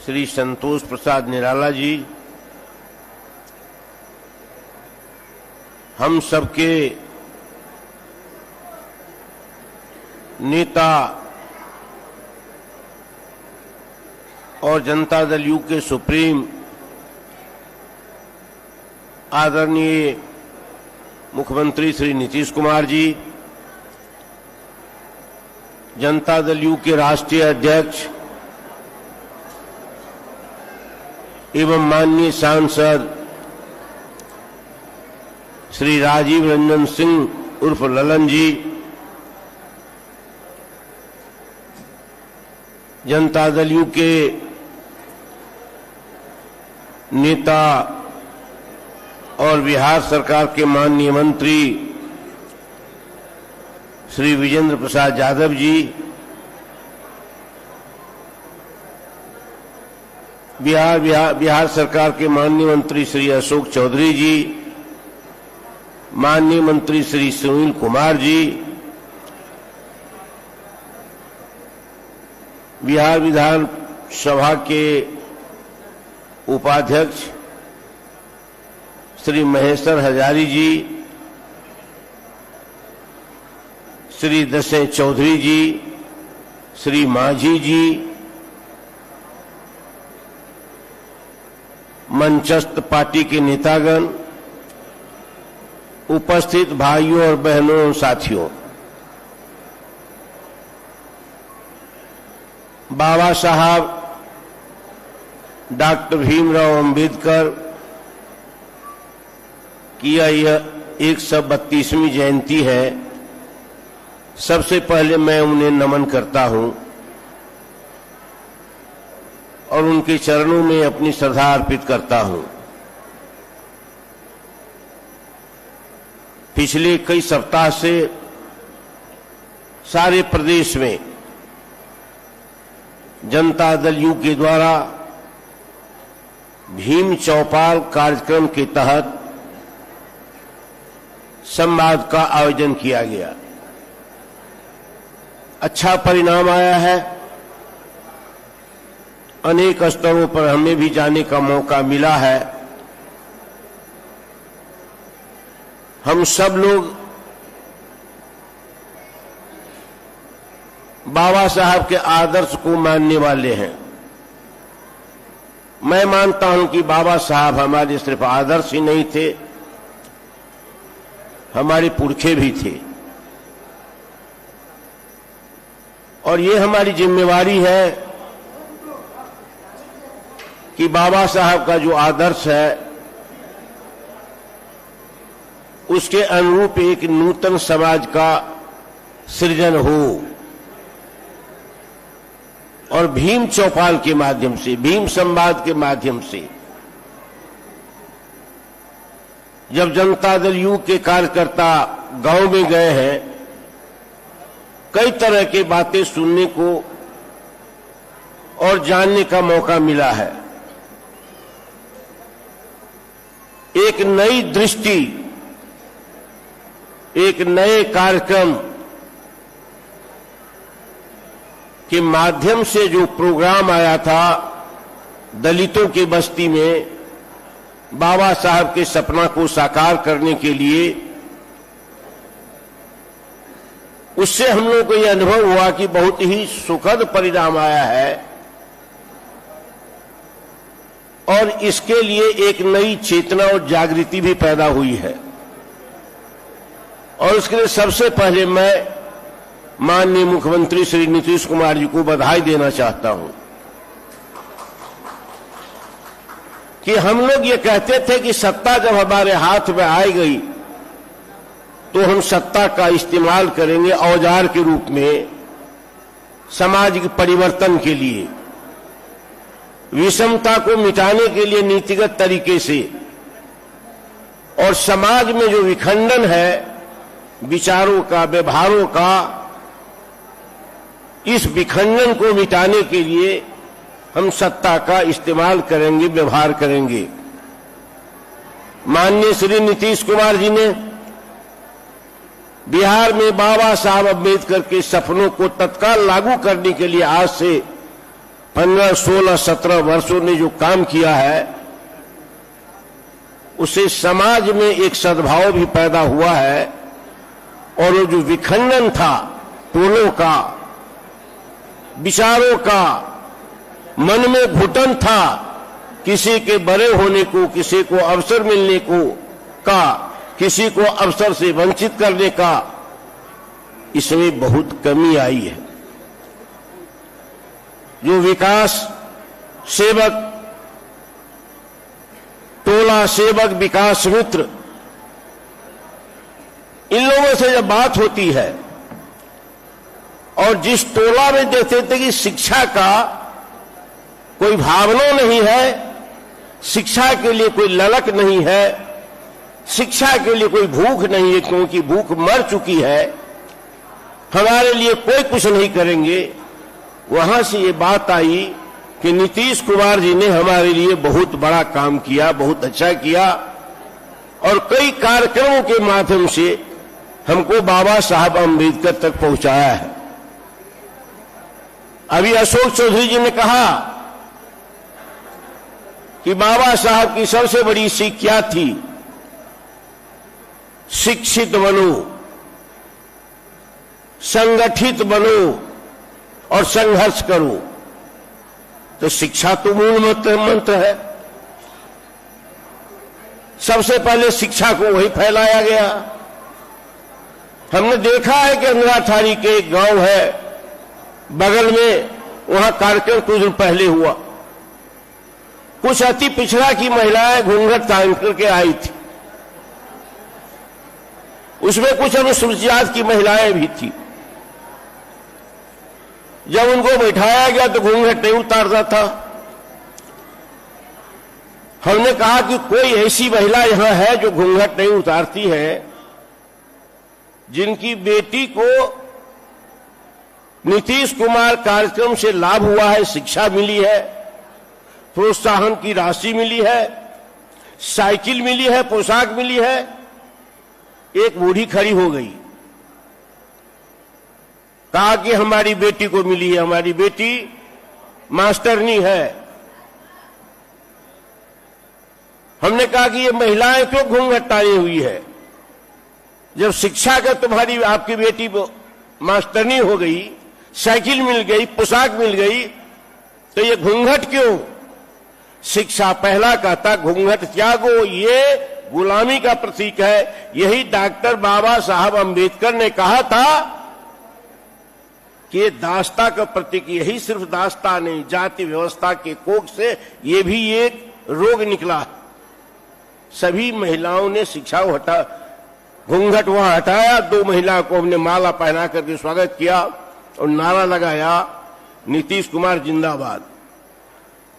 श्री संतोष प्रसाद निराला जी, हम सबके नेता और जनता दल यू के सुप्रीम आदरणीय मुख्यमंत्री श्री नीतीश कुमार जी, जनता दल यू के राष्ट्रीय अध्यक्ष एवं माननीय सांसद श्री राजीव रंजन सिंह उर्फ ललन जी, जनता दल यू के नेता और बिहार सरकार के माननीय मंत्री श्री विजेंद्र प्रसाद यादव जी, बिहार सरकार के माननीय मंत्री श्री अशोक चौधरी जी, माननीय मंत्री श्री सुनील कुमार जी, बिहार विधानसभा के उपाध्यक्ष श्री महेश्वर हजारी जी, श्री दशे चौधरी जी, श्री माझी जी, मंचस्थ पार्टी के नेतागण, उपस्थित भाइयों और बहनों और साथियों, बाबा साहब डॉक्टर भीमराव अंबेडकर की यह 132वीं जयंती है। सबसे पहले मैं उन्हें नमन करता हूं और उनके चरणों में अपनी श्रद्धा अर्पित करता हूं। पिछले कई सप्ताह से सारे प्रदेश में जनता दल यू के द्वारा भीम चौपाल कार्यक्रम के तहत संवाद का आयोजन किया गया। अच्छा परिणाम आया है। अनेक स्तरों पर हमें भी जाने का मौका मिला है। हम सब लोग बाबा साहब के आदर्श को मानने वाले हैं। मैं मानता हूं कि बाबा साहब हमारे सिर्फ आदर्श ही नहीं थे, हमारे पुरखे भी थे। और ये हमारी जिम्मेवारी है कि बाबा साहब का जो आदर्श है उसके अनुरूप एक नूतन समाज का सृजन हो। और भीम चौपाल के माध्यम से, भीम संवाद के माध्यम से जब जनता दल यू के कार्यकर्ता गांव में गए हैं, कई तरह की बातें सुनने को और जानने का मौका मिला है। एक नई दृष्टि, एक नए कार्यक्रम के माध्यम से जो प्रोग्राम आया था दलितों की बस्ती में बाबा साहब के सपना को साकार करने के लिए, उससे हम लोगों को यह अनुभव हुआ कि बहुत ही सुखद परिणाम आया है और इसके लिए एक नई चेतना और जागृति भी पैदा हुई है। और उसके लिए सबसे पहले मैं माननीय मुख्यमंत्री श्री नीतीश कुमार जी को बधाई देना चाहता हूं कि हम लोग ये कहते थे कि सत्ता जब हमारे हाथ में आ गई तो हम सत्ता का इस्तेमाल करेंगे औजार के रूप में समाज के परिवर्तन के लिए, विषमता को मिटाने के लिए नीतिगत तरीके से, और समाज में जो विखंडन है विचारों का, व्यवहारों का, इस विखंडन को मिटाने के लिए हम सत्ता का इस्तेमाल करेंगे, व्यवहार करेंगे। माननीय श्री नीतीश कुमार जी ने बिहार में बाबा साहब अम्बेडकर के सपनों को तत्काल लागू करने के लिए आज से 15, 16, 17 वर्षों ने जो काम किया है, उससे समाज में एक सद्भाव भी पैदा हुआ है। और वो जो विखंडन था टोलों का, विचारों का, मन में घुटन था, किसी के बड़े होने को, किसी को अवसर मिलने को का, किसी को अवसर से वंचित करने का, इसमें बहुत कमी आई है। जो विकास सेवक, टोला सेवक, विकास मित्र, इन लोगों से जब बात होती है और जिस टोला में देखते थे कि शिक्षा का कोई भावना नहीं है, शिक्षा के लिए कोई ललक नहीं है, शिक्षा के लिए कोई भूख नहीं है क्योंकि भूख मर चुकी है, हमारे लिए कोई कुछ नहीं करेंगे, वहां से ये बात आई कि नीतीश कुमार जी ने हमारे लिए बहुत बड़ा काम किया, बहुत अच्छा किया और कई कार्यक्रमों के माध्यम से हमको बाबा साहब अम्बेडकर तक पहुंचाया है। अभी अशोक चौधरी जी ने कहा कि बाबा साहब की सबसे बड़ी सीख क्या थी? शिक्षित बनो, संगठित बनो और संघर्ष करो। तो शिक्षा तो मूल मंत्र है। सबसे पहले शिक्षा को वही फैलाया गया। हमने देखा है कि अंधराठारी के एक गांव है बगल में, वहां कार्यक्रम कुछ दिन पहले हुआ। कुछ अति पिछड़ा की महिलाएं घूंघट तान करके आई थी। उसमें कुछ अनुसूचित जाति की महिलाएं भी थी। जब उनको बैठाया गया तो घूंघट नहीं उतारता था। हमने कहा कि कोई ऐसी महिला यहां है जो घूंघट नहीं उतारती है, जिनकी बेटी को नीतीश कुमार कार्यक्रम से लाभ हुआ है, शिक्षा मिली है, प्रोत्साहन की राशि मिली है, साइकिल मिली है, पोशाक मिली है। एक बूढ़ी खड़ी हो गई, कहा कि हमारी बेटी को मिली है, हमारी बेटी मास्टरनी है। हमने कहा कि ये महिलाएं क्यों घूंघट टानी हुई है? जब शिक्षा का तुम्हारी आपकी बेटी मास्टरनी हो गई, साइकिल मिल गई, पोशाक मिल गई, तो ये घूंघट क्यों? शिक्षा पहला कहता घूंघट त्यागो, ये गुलामी का प्रतीक है। यही डॉक्टर बाबा साहब अंबेडकर ने कहा था कि दास्ता का प्रतीक, यही सिर्फ दास्ता नहीं, जाति व्यवस्था के कोख से ये भी एक रोग निकला। सभी महिलाओं ने शिक्षा हटा, घूंघट वहां हटाया। 2 महिला को हमने माला पहना करके स्वागत किया और नारा लगाया, नीतीश कुमार जिंदाबाद।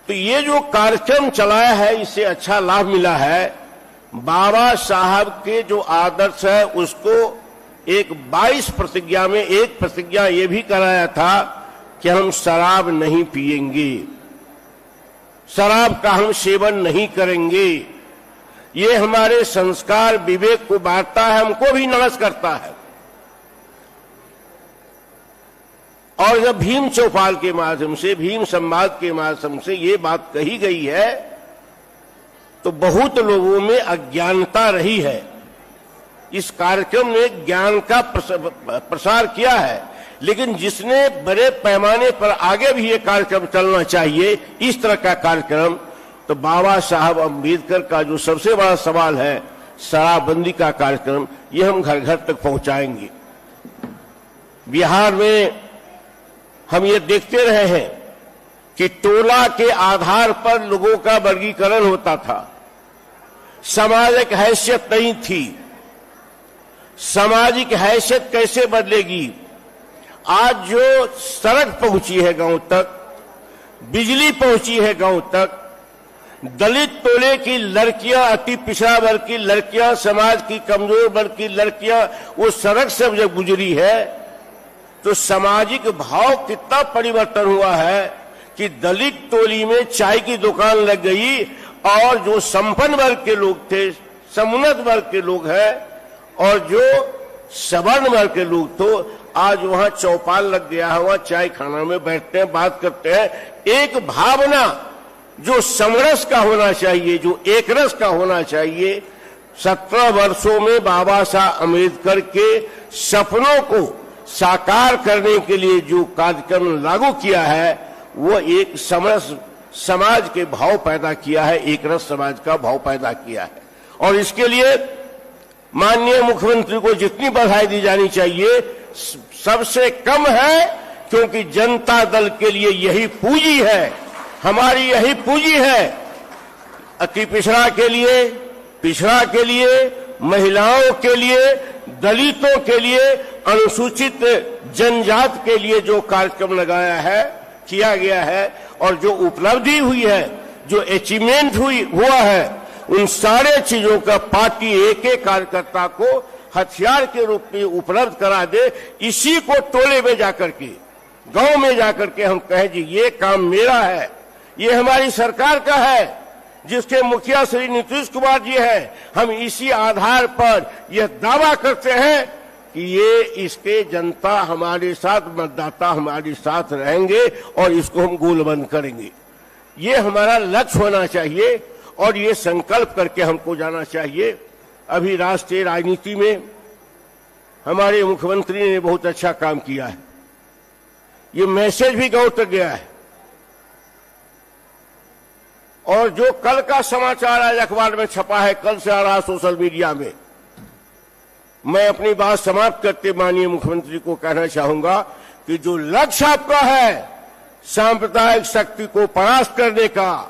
तो ये जो कार्यक्रम चलाया है, इससे अच्छा लाभ मिला है। बाबा साहब के जो आदर्श है उसको एक 22 प्रतिज्ञा में एक प्रतिज्ञा ये भी कराया था कि हम शराब नहीं पिएंगे, शराब का हम सेवन नहीं करेंगे। ये हमारे संस्कार विवेक को बांटता है, हमको भी नाश करता है। और जब भीम चौपाल के माध्यम से, भीम संवाद के माध्यम से ये बात कही गई है, तो बहुत लोगों में अज्ञानता रही है। इस कार्यक्रम ने ज्ञान का प्रसार किया है, लेकिन जिसने बड़े पैमाने पर आगे भी ये कार्यक्रम चलना चाहिए, इस तरह का कार्यक्रम, तो बाबा साहब अंबेडकर का जो सबसे बड़ा सवाल है, शराबबंदी का कार्यक्रम, ये हम घर घर तक पहुंचाएंगे। बिहार में हम ये देखते रहे हैं कि टोला के आधार पर लोगों का वर्गीकरण होता था। सामाजिक हैसियत नहीं थी। सामाजिक हैसियत कैसे बदलेगी? आज जो सड़क पहुंची है गांव तक, बिजली पहुंची है गांव तक, दलित टोले की लड़कियां, अति पिछड़ा वर्ग की लड़कियां, समाज की कमजोर वर्ग की लड़कियां वो सड़क से जब गुजरी है, तो सामाजिक भाव कितना परिवर्तन हुआ है कि दलित टोली में चाय की दुकान लग गई, और जो संपन्न वर्ग के लोग थे, समुन्नत वर्ग के लोग हैं, और जो सवर्ण वर्ग के लोग तो आज वहां चौपाल लग गया है, वहां चाय खाना में बैठते हैं, बात करते हैं। एक भावना जो समरस का होना चाहिए, जो एक रस का होना चाहिए, 17 वर्षों में बाबा साहब अम्बेडकर के सपनों को साकार करने के लिए जो कार्यक्रम लागू किया है, वो एक समरस समाज के भाव पैदा किया है, एक रस समाज का भाव पैदा किया है। और इसके लिए माननीय मुख्यमंत्री को जितनी बधाई दी जानी चाहिए सबसे कम है, क्योंकि जनता दल के लिए यही पूंजी है, हमारी यही पूंजी है। अति पिछड़ा के लिए, महिलाओं के लिए, दलितों के लिए, अनुसूचित जनजाति के लिए जो कार्यक्रम लगाया है, किया गया है, और जो उपलब्धि हुई है, जो अचीवमेंट हुआ है, उन सारे चीजों का पार्टी एक एक कार्यकर्ता को हथियार के रूप में उपलब्ध करा दे। इसी को टोले में जाकर के, गांव में जाकर के हम कहें जी ये काम मेरा है, ये हमारी सरकार का है, जिसके मुखिया श्री नीतीश कुमार जी हैं। हम इसी आधार पर यह दावा करते हैं कि ये इसके जनता हमारे साथ, मतदाता हमारे साथ रहेंगे और इसको हम गोलबंद करेंगे। ये हमारा लक्ष्य होना चाहिए और ये संकल्प करके हमको जाना चाहिए। अभी राष्ट्रीय राजनीति में हमारे मुख्यमंत्री ने बहुत अच्छा काम किया है। ये मैसेज भी गांव तक गया है और जो कल का समाचार आज अखबार में छपा है, कल से आ रहा सोशल मीडिया में, मैं अपनी बात समाप्त करते माननीय मुख्यमंत्री को कहना चाहूंगा कि जो लक्ष्य आपका है सांप्रदायिक शक्ति को परास्त करने का,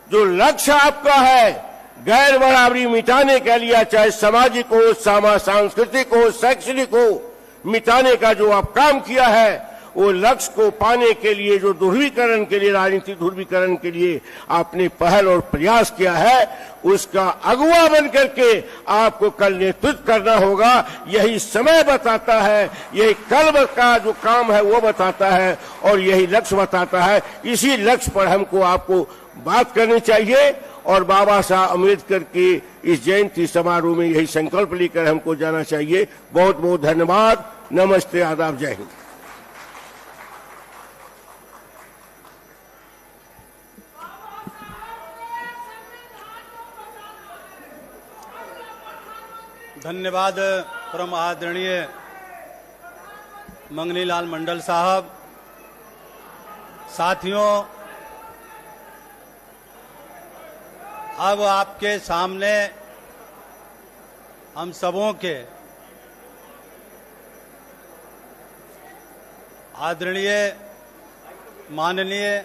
जो लक्ष्य आपका है गैर बराबरी मिटाने के लिए, चाहे सामाजिक हो, सांस्कृतिक हो, शैक्षणिक हो, मिटाने का जो आप काम किया है, वो लक्ष्य को पाने के लिए, जो ध्रुवीकरण के लिए, राजनीतिक ध्रुवीकरण के लिए आपने पहल और प्रयास किया है, उसका अगुवा बन करके आपको कल नेतृत्व करना होगा। यही समय बताता है, यही कल का जो काम है वो बताता है और यही लक्ष्य बताता है। इसी लक्ष्य पर हमको आपको बात करनी चाहिए और बाबा साहब अम्बेडकर के इस जयंती समारोह में यही संकल्प लेकर हमको जाना चाहिए। बहुत बहुत धन्यवाद। नमस्ते, आदाब, जय हिंद। धन्यवाद परम आदरणीय मंगनीलाल मंडल साहब। साथियों, अब आपके सामने हम सबों के आदरणीय माननीय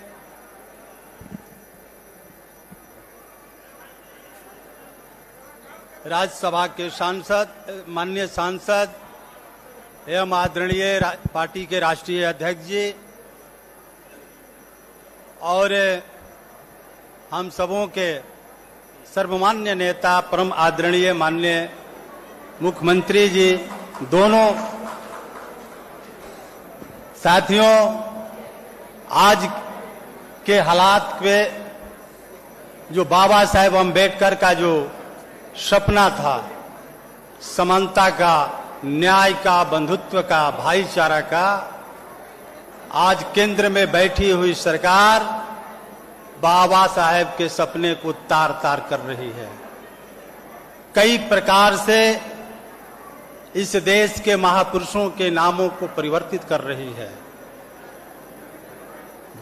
राज्यसभा के सांसद, माननीय सांसद एवं आदरणीय पार्टी के राष्ट्रीय अध्यक्ष जी और हम सबों के सर्वमान्य नेता परम आदरणीय माननीय मुख्यमंत्री जी दोनों, साथियों, आज के हालात में जो बाबा साहेब अम्बेडकर का जो सपना था, समानता का, न्याय का, बंधुत्व का, भाईचारा का, आज केंद्र में बैठी हुई सरकार बाबा साहेब के सपने को तार तार कर रही है। कई प्रकार से इस देश के महापुरुषों के नामों को परिवर्तित कर रही है।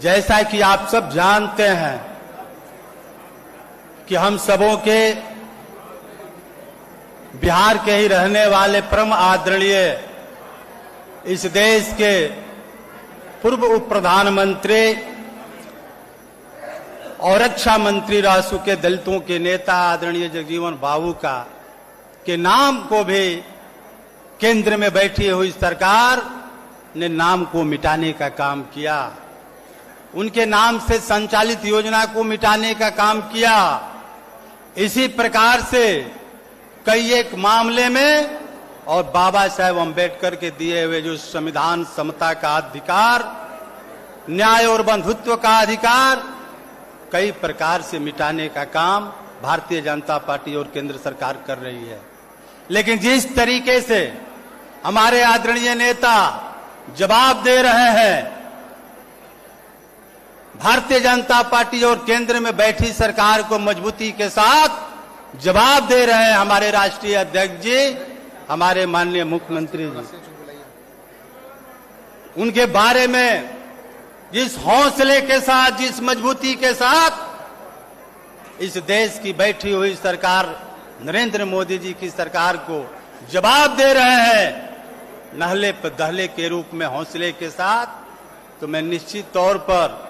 जैसा कि आप सब जानते हैं कि हम सबों के बिहार के ही रहने वाले परम आदरणीय इस देश के पूर्व उप प्रधानमंत्री और रक्षा मंत्री रह चुके दलितों के नेता आदरणीय जगजीवन बाबू का के नाम को भी केंद्र में बैठी हुई सरकार ने नाम को मिटाने का काम किया। उनके नाम से संचालित योजना को मिटाने का काम किया। इसी प्रकार से कई एक मामले में और बाबा साहेब अम्बेडकर के दिए हुए जो संविधान, समता का अधिकार, न्याय और बंधुत्व का अधिकार, कई प्रकार से मिटाने का काम भारतीय जनता पार्टी और केंद्र सरकार कर रही है। लेकिन जिस तरीके से हमारे आदरणीय नेता जवाब दे रहे हैं, भारतीय जनता पार्टी और केंद्र में बैठी सरकार को मजबूती के साथ जवाब दे रहे हैं हमारे राष्ट्रीय अध्यक्ष जी, हमारे माननीय मुख्यमंत्री जी। उनके बारे में जिस हौसले के साथ, जिस मजबूती के साथ इस देश की बैठी हुई सरकार, नरेंद्र मोदी जी की सरकार को जवाब दे रहे हैं, नहले पर दहले के रूप में हौसले के साथ, तो मैं निश्चित तौर पर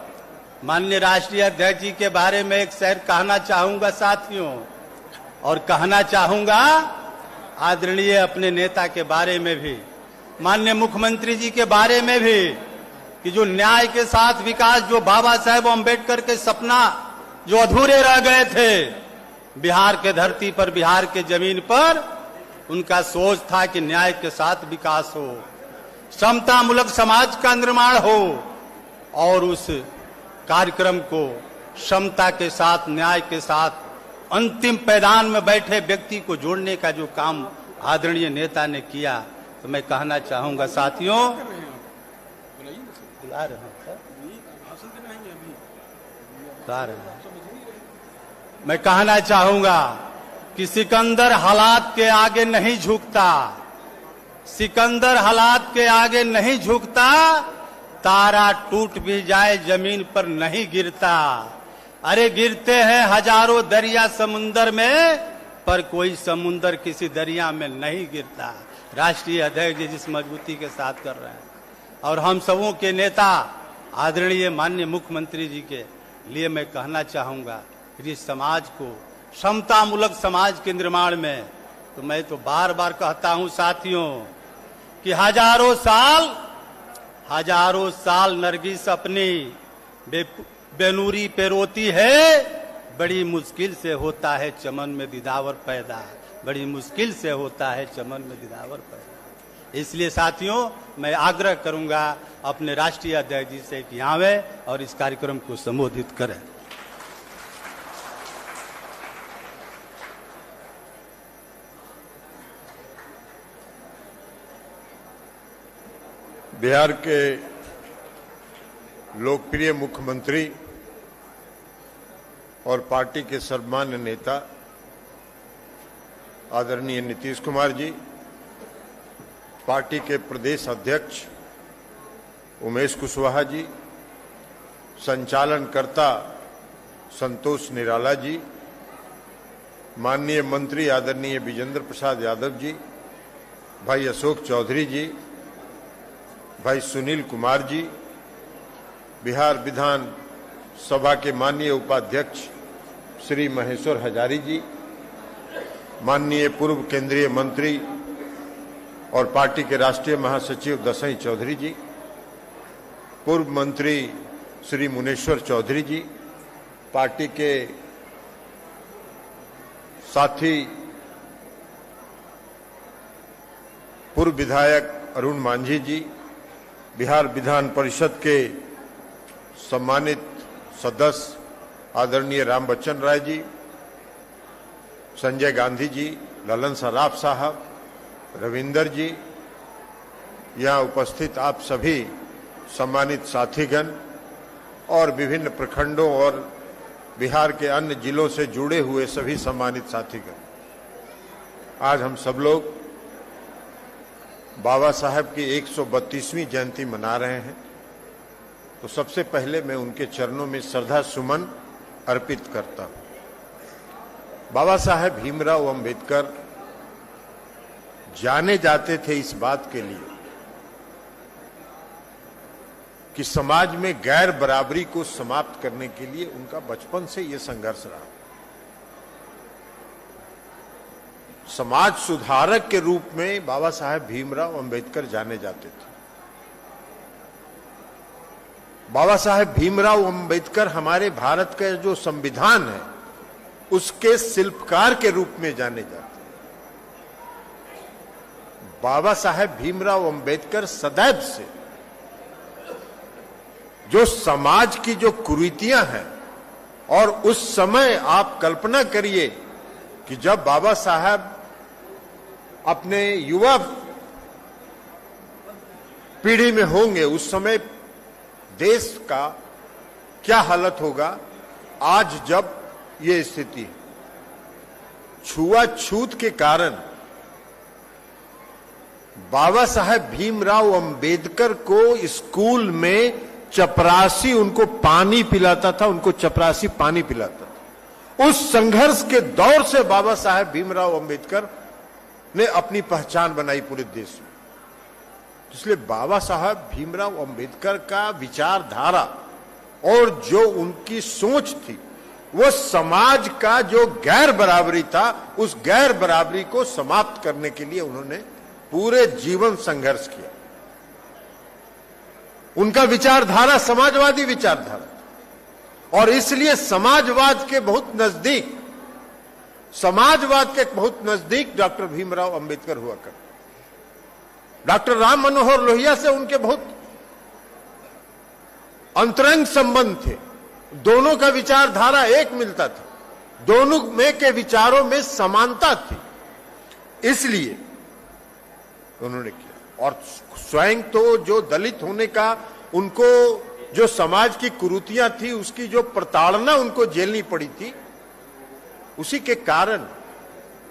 माननीय राष्ट्रीय अध्यक्ष जी के बारे में एक शेर कहना चाहूंगा साथियों, और कहना चाहूंगा आदरणीय अपने नेता के बारे में भी, माननीय मुख्यमंत्री जी के बारे में भी, कि जो न्याय के साथ विकास, जो बाबा साहेब अम्बेडकर के सपना जो अधूरे रह गए थे बिहार के धरती पर, बिहार के जमीन पर, उनका सोच था कि न्याय के साथ विकास हो, समतामूलक समाज का निर्माण हो, और उस कार्यक्रम को समता के साथ, न्याय के साथ अंतिम पैदान में बैठे व्यक्ति को जोड़ने का जो काम आदरणीय नेता ने किया, तो मैं कहना चाहूंगा साथियों, बुला रहे हैं सर, बुला रहे हैं। मैं कहना चाहूंगा कि सिकंदर हालात के आगे नहीं झुकता, सिकंदर हालात के आगे नहीं झुकता, तारा टूट भी जाए जमीन पर नहीं गिरता। अरे गिरते हैं हजारों दरिया समुंदर में, पर कोई समुंदर किसी दरिया में नहीं गिरता। राष्ट्रीय अध्यक्ष जी जिस मजबूती के साथ कर रहे हैं, और हम सबों के नेता आदरणीय माननीय मुख्यमंत्री जी के लिए मैं कहना चाहूंगा कि इस समाज को समतामूलक समाज के निर्माण में, तो मैं तो बार बार कहता हूं साथियों कि हजारों साल नरगिस अपनी बेनूरी पे रोती है, बड़ी मुश्किल से होता है चमन में दिदावर पैदा, बड़ी मुश्किल से होता है चमन में दिदावर पैदा। इसलिए साथियों मैं आग्रह करूंगा अपने राष्ट्रीय अध्यक्ष जी से कि आवे और इस कार्यक्रम को संबोधित करें। बिहार के लोकप्रिय मुख्यमंत्री और पार्टी के सर्वमान्य नेता आदरणीय नीतीश कुमार जी, पार्टी के प्रदेश अध्यक्ष उमेश कुशवाहा जी, संचालनकर्ता संतोष निराला जी, माननीय मंत्री आदरणीय विजेंद्र प्रसाद यादव जी, भाई अशोक चौधरी जी, भाई सुनील कुमार जी, बिहार विधान सभा के माननीय उपाध्यक्ष श्री महेश्वर हजारी जी, माननीय पूर्व केंद्रीय मंत्री और पार्टी के राष्ट्रीय महासचिव दसई चौधरी जी, पूर्व मंत्री श्री मुनेश्वर चौधरी जी, पार्टी के साथी पूर्व विधायक अरुण मांझी जी, बिहार विधान परिषद के सम्मानित सदस्य आदरणीय राम बच्चन राय जी, संजय गांधी जी, ललन सराफ साहब, रविंदर जी, यहाँ उपस्थित आप सभी सम्मानित साथीगण और विभिन्न प्रखंडों और बिहार के अन्य जिलों से जुड़े हुए सभी सम्मानित साथीगण, आज हम सब लोग बाबा साहब की 132वीं जयंती मना रहे हैं। तो सबसे पहले मैं उनके चरणों में श्रद्धा सुमन अर्पित करता हूं। बाबा साहब भीमराव अंबेडकर जाने जाते थे इस बात के लिए कि समाज में गैर बराबरी को समाप्त करने के लिए उनका बचपन से यह संघर्ष रहा। समाज सुधारक के रूप में बाबा साहब भीमराव अंबेडकर जाने जाते थे। बाबा साहब भीमराव अंबेडकर हमारे भारत का जो संविधान है उसके शिल्पकार के रूप में जाने जाते हैं। बाबा साहब भीमराव अंबेडकर सदैव से जो समाज की जो कुरीतियां हैं, और उस समय आप कल्पना करिए कि जब बाबा साहब अपने युवा पीढ़ी में होंगे उस समय देश का क्या हालत होगा। आज जब ये स्थिति है, छुआछूत के कारण बाबा साहब भीमराव अंबेडकर को स्कूल में चपरासी उनको पानी पिलाता था, उनको चपरासी पानी पिलाता था। उस संघर्ष के दौर से बाबा साहब भीमराव अंबेडकर ने अपनी पहचान बनाई पूरे देश में। इसलिए बाबा साहब भीमराव अंबेडकर का विचारधारा और जो उनकी सोच थी वो समाज का जो गैर बराबरी था उस गैर बराबरी को समाप्त करने के लिए उन्होंने पूरे जीवन संघर्ष किया। उनका विचारधारा समाजवादी विचारधारा, और इसलिए समाजवाद के बहुत नजदीक डॉक्टर भीमराव अंबेडकर हुआ करते। डॉक्टर राम मनोहर लोहिया से उनके बहुत अंतरंग संबंध थे। दोनों का विचारधारा एक मिलता था, दोनों में के विचारों में समानता थी, इसलिए उन्होंने किया। और स्वयं तो जो दलित होने का उनको जो समाज की कुरीतियां थी, उसकी जो प्रताड़ना उनको झेलनी पड़ी थी, उसी के कारण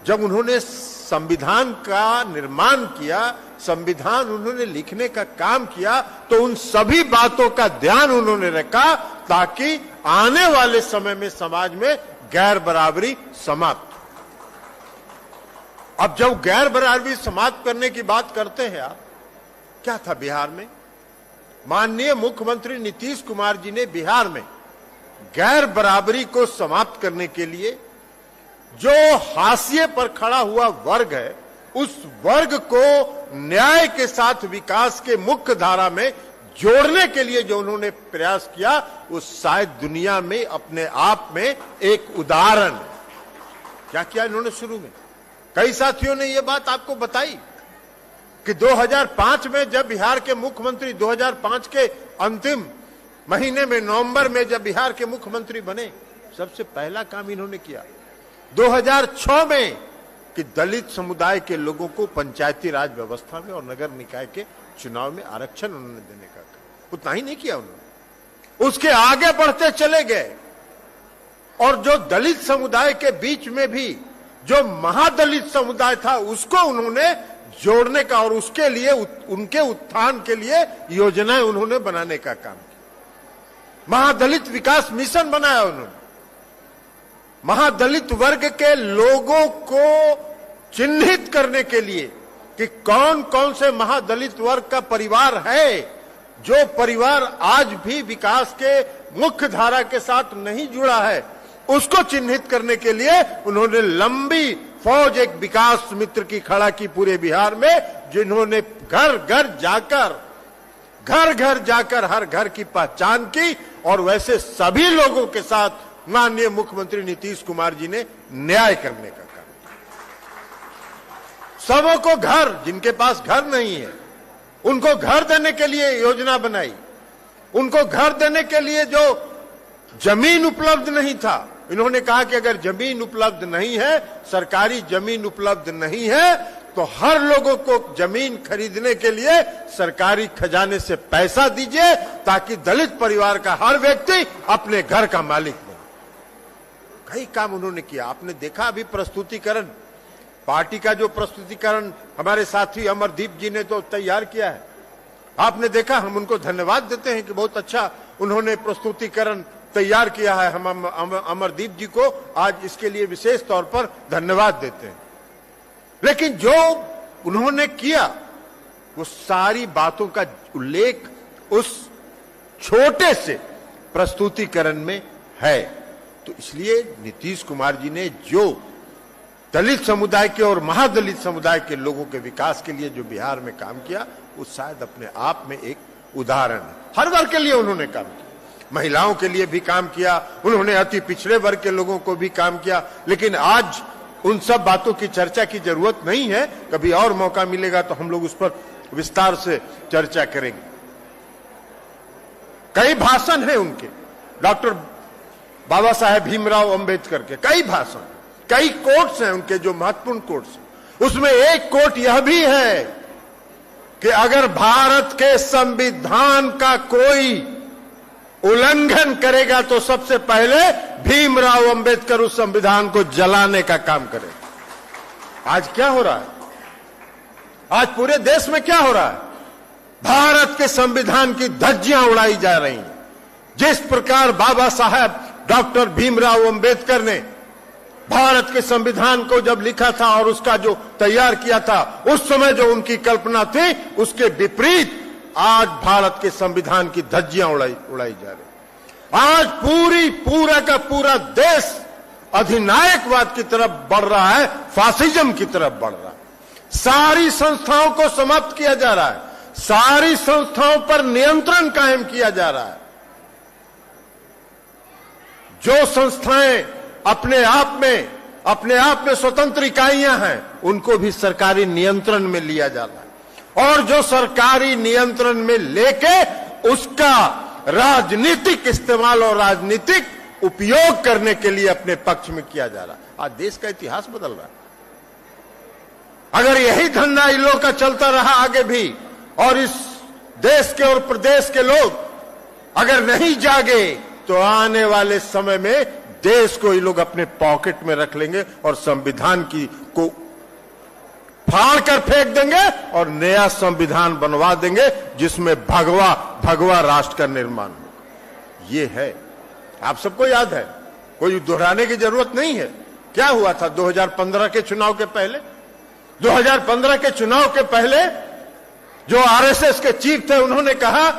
जब उन्होंने संविधान का निर्माण किया, संविधान उन्होंने लिखने का काम किया, तो उन सभी बातों का ध्यान उन्होंने रखा ताकि आने वाले समय में समाज में गैर बराबरी समाप्त। अब जब गैर बराबरी समाप्त करने की बात करते हैं आप, क्या था बिहार में? माननीय मुख्यमंत्री नीतीश कुमार जी ने बिहार में गैर बराबरी को समाप्त करने के लिए जो हाशिए पर खड़ा हुआ वर्ग है, उस वर्ग को न्याय के साथ विकास के मुख्य धारा में जोड़ने के लिए जो उन्होंने प्रयास किया, वो शायद दुनिया में अपने आप में एक उदाहरण है। क्या किया इन्होंने शुरू में? कई साथियों ने ये बात आपको बताई कि 2005 में जब बिहार के मुख्यमंत्री 2005 के अंतिम महीने में नवंबर में जब बिहार के मुख्यमंत्री बने, सबसे पहला काम इन्होंने किया 2006 में कि दलित समुदाय के लोगों को पंचायती राज व्यवस्था में और नगर निकाय के चुनाव में आरक्षण उन्होंने देने का काम। उतना ही नहीं किया उन्होंने, उसके आगे बढ़ते चले गए और जो दलित समुदाय के बीच में भी जो महादलित समुदाय था, उसको उन्होंने जोड़ने का और उसके लिए उनके उत्थान के लिए योजनाएं उन्होंने बनाने का काम किया। महादलित विकास मिशन बनाया उन्होंने। महादलित वर्ग के लोगों को चिन्हित करने के लिए कि कौन कौन से महादलित वर्ग का परिवार है, जो परिवार आज भी विकास के मुख्य धारा के साथ नहीं जुड़ा है, उसको चिन्हित करने के लिए उन्होंने लंबी फौज एक विकास मित्र की खड़ा की पूरे बिहार में, जिन्होंने घर घर जाकर हर घर की पहचान की और वैसे सभी लोगों के साथ माननीय मुख्यमंत्री नीतीश कुमार जी ने न्याय करने का काम किया। सबों को घर, जिनके पास घर नहीं है उनको घर देने के लिए योजना बनाई। उनको घर देने के लिए जो जमीन उपलब्ध नहीं था, इन्होंने कहा कि अगर जमीन उपलब्ध नहीं है, सरकारी जमीन उपलब्ध नहीं है, तो हर लोगों को जमीन खरीदने के लिए सरकारी खजाने से पैसा दीजिए ताकि दलित परिवार का हर व्यक्ति अपने घर का मालिक बने। कई काम उन्होंने किया। आपने देखा अभी प्रस्तुतिकरण, पार्टी का जो प्रस्तुतिकरण हमारे साथी अमरदीप जी ने तो तैयार किया है, आपने देखा। हम उनको धन्यवाद देते हैं कि बहुत अच्छा उन्होंने प्रस्तुतिकरण तैयार किया है। हम अमरदीप जी को आज इसके लिए विशेष तौर पर धन्यवाद देते हैं। लेकिन जो उन्होंने किया, वो सारी बातों का उल्लेख उस छोटे से प्रस्तुतिकरण में है। तो इसलिए नीतीश कुमार जी ने जो दलित समुदाय के और महादलित समुदाय के लोगों के विकास के लिए जो बिहार में काम किया, वो शायद अपने आप में एक उदाहरण है। हर वर्ग के लिए उन्होंने काम किया, महिलाओं के लिए भी काम किया, उन्होंने अति पिछड़े वर्ग के लोगों को भी काम किया। लेकिन आज उन सब बातों की चर्चा की जरूरत नहीं है। कभी और मौका मिलेगा तो हम लोग उस पर विस्तार से चर्चा करेंगे। कई भाषण हैं उनके, डॉक्टर बाबा साहेब भीमराव अंबेडकर के कई भाषण, कई कोट्स हैं उनके जो महत्वपूर्ण कोट्स। उसमें एक कोट यह भी है कि अगर भारत के संविधान का कोई उल्लंघन करेगा तो सबसे पहले भीमराव अंबेडकर उस संविधान को जलाने का काम करेगा। आज क्या हो रहा है? आज पूरे देश में क्या हो रहा है? भारत के संविधान की धज्जियां उड़ाई जा रही हैं। जिस प्रकार बाबा साहब डॉक्टर भीमराव अंबेडकर ने भारत के संविधान को जब लिखा था और उसका जो तैयार किया था, उस समय जो उनकी कल्पना थी, उसके विपरीत आज भारत के संविधान की धज्जियां उड़ाई जा रही। आज पूरा का पूरा देश अधिनायकवाद की तरफ बढ़ रहा है, फासिज्म की तरफ बढ़ रहा है। सारी संस्थाओं को समाप्त किया जा रहा है, सारी संस्थाओं पर नियंत्रण कायम किया जा रहा है। जो संस्थाएं अपने आप में स्वतंत्र इकाइयां हैं, उनको भी सरकारी नियंत्रण में लिया जा रहा है। और जो सरकारी नियंत्रण में लेके उसका राजनीतिक इस्तेमाल और राजनीतिक उपयोग करने के लिए अपने पक्ष में किया जा रहा है। आज देश का इतिहास बदल रहा है। अगर यही धंधा इन लोग का चलता रहा आगे भी और इस देश के और प्रदेश के लोग अगर नहीं जागे तो आने वाले समय में देश को ये लोग अपने पॉकेट में रख लेंगे और संविधान को फाड़ कर फेंक देंगे और नया संविधान बनवा देंगे जिसमें भगवा राष्ट्र का निर्माण होगा। ये है, आप सबको याद है, कोई दोहराने की जरूरत नहीं है। क्या हुआ था 2015 के चुनाव के पहले? 2015 के चुनाव के पहले जो आरएसएस के चीफ थे उन्होंने कहा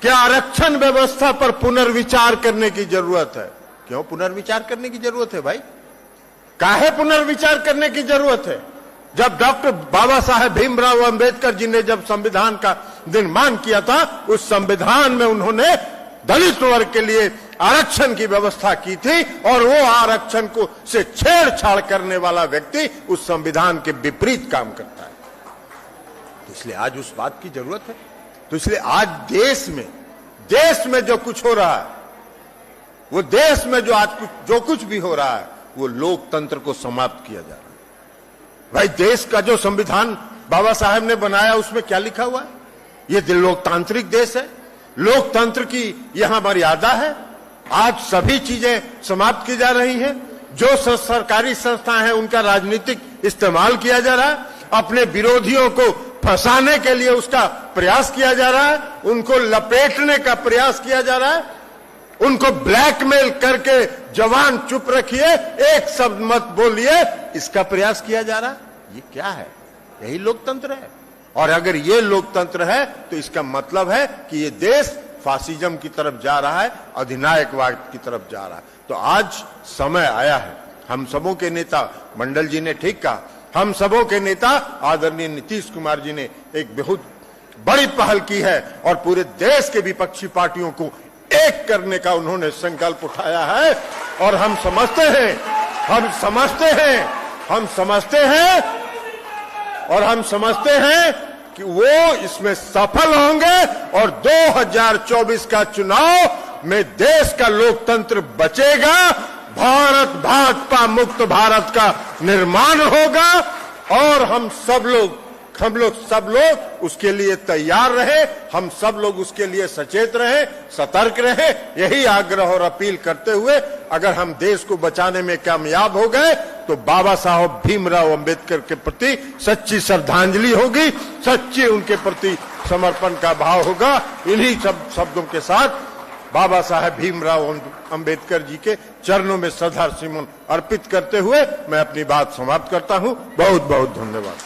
कि आरक्षण व्यवस्था पर पुनर्विचार करने की जरूरत है। क्यों पुनर्विचार करने की जरूरत है भाई? काहे पुनर्विचार करने की जरूरत है? जब डॉक्टर बाबा साहेब भीमराव अंबेडकर जी ने जब संविधान का निर्माण किया था, उस संविधान में उन्होंने दलित वर्ग के लिए आरक्षण की व्यवस्था की थी और वो आरक्षण को से छेड़छाड़ करने वाला व्यक्ति उस संविधान के विपरीत काम करता है। तो इसलिए आज उस बात की जरूरत है। तो इसलिए आज देश में जो कुछ हो रहा है, वो देश में जो कुछ भी हो रहा है, वो लोकतंत्र को समाप्त किया जा रहा है। भाई देश का जो संविधान बाबा साहेब ने बनाया उसमें क्या लिखा हुआ है? ये लोकतांत्रिक देश है, लोकतंत्र की यहां मर्यादा है। आज सभी चीजें समाप्त की जा रही हैं। जो सरकारी संस्थाएं हैं उनका राजनीतिक इस्तेमाल किया जा रहा है, अपने विरोधियों को फंसाने के लिए उसका प्रयास किया जा रहा है, उनको लपेटने का प्रयास किया जा रहा है, उनको ब्लैकमेल करके जवान चुप रखिए, एक शब्द मत बोलिए, इसका प्रयास किया जा रहा है। ये क्या है? यही लोकतंत्र है। और अगर ये लोकतंत्र है तो इसका मतलब है कि ये देश फासिज्म की तरफ जा रहा है, अधिनायकवाद की तरफ जा रहा है। तो आज समय आया है, हम सबों के नेता, मंडल जी ने ठीक कहा, हम सबों के नेता आदरणीय नीतीश कुमार जी ने एक बहुत बड़ी पहल की है और पूरे देश के विपक्षी पार्टियों को एक करने का उन्होंने संकल्प उठाया है। और हम समझते हैं कि वो इसमें सफल होंगे और 2024 का चुनाव में देश का लोकतंत्र बचेगा, भारत भाजपा मुक्त भारत का निर्माण होगा और हम सब लोग उसके लिए तैयार रहे, हम सब लोग उसके लिए सचेत रहे, सतर्क रहे। यही आग्रह और अपील करते हुए अगर हम देश को बचाने में कामयाब हो गए तो बाबा साहब भीमराव अंबेडकर के प्रति सच्ची श्रद्धांजलि होगी, सच्ची उनके प्रति समर्पण का भाव होगा। इन्हीं सब शब्दों के साथ बाबा साहेब भीमराव अंबेडकर जी के चरणों में श्रद्धा सुमन अर्पित करते हुए मैं अपनी बात समाप्त करता हूं। बहुत बहुत धन्यवाद।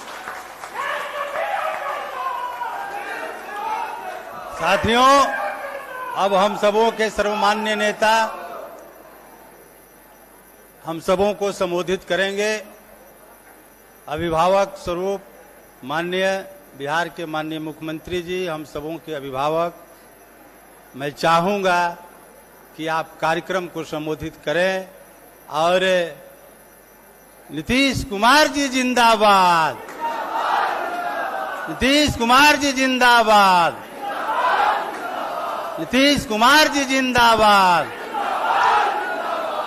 साथियों, अब हम सबों के सर्वमान्य नेता हम सबों को संबोधित करेंगे। अभिभावक स्वरूप माननीय बिहार के माननीय मुख्यमंत्री जी, हम सबों के अभिभावक, मैं चाहूंगा कि आप कार्यक्रम को संबोधित करें। और नीतीश कुमार जी जिंदाबाद, नीतीश कुमार जी जिंदाबाद, नीतीश कुमार जी जिंदाबाद,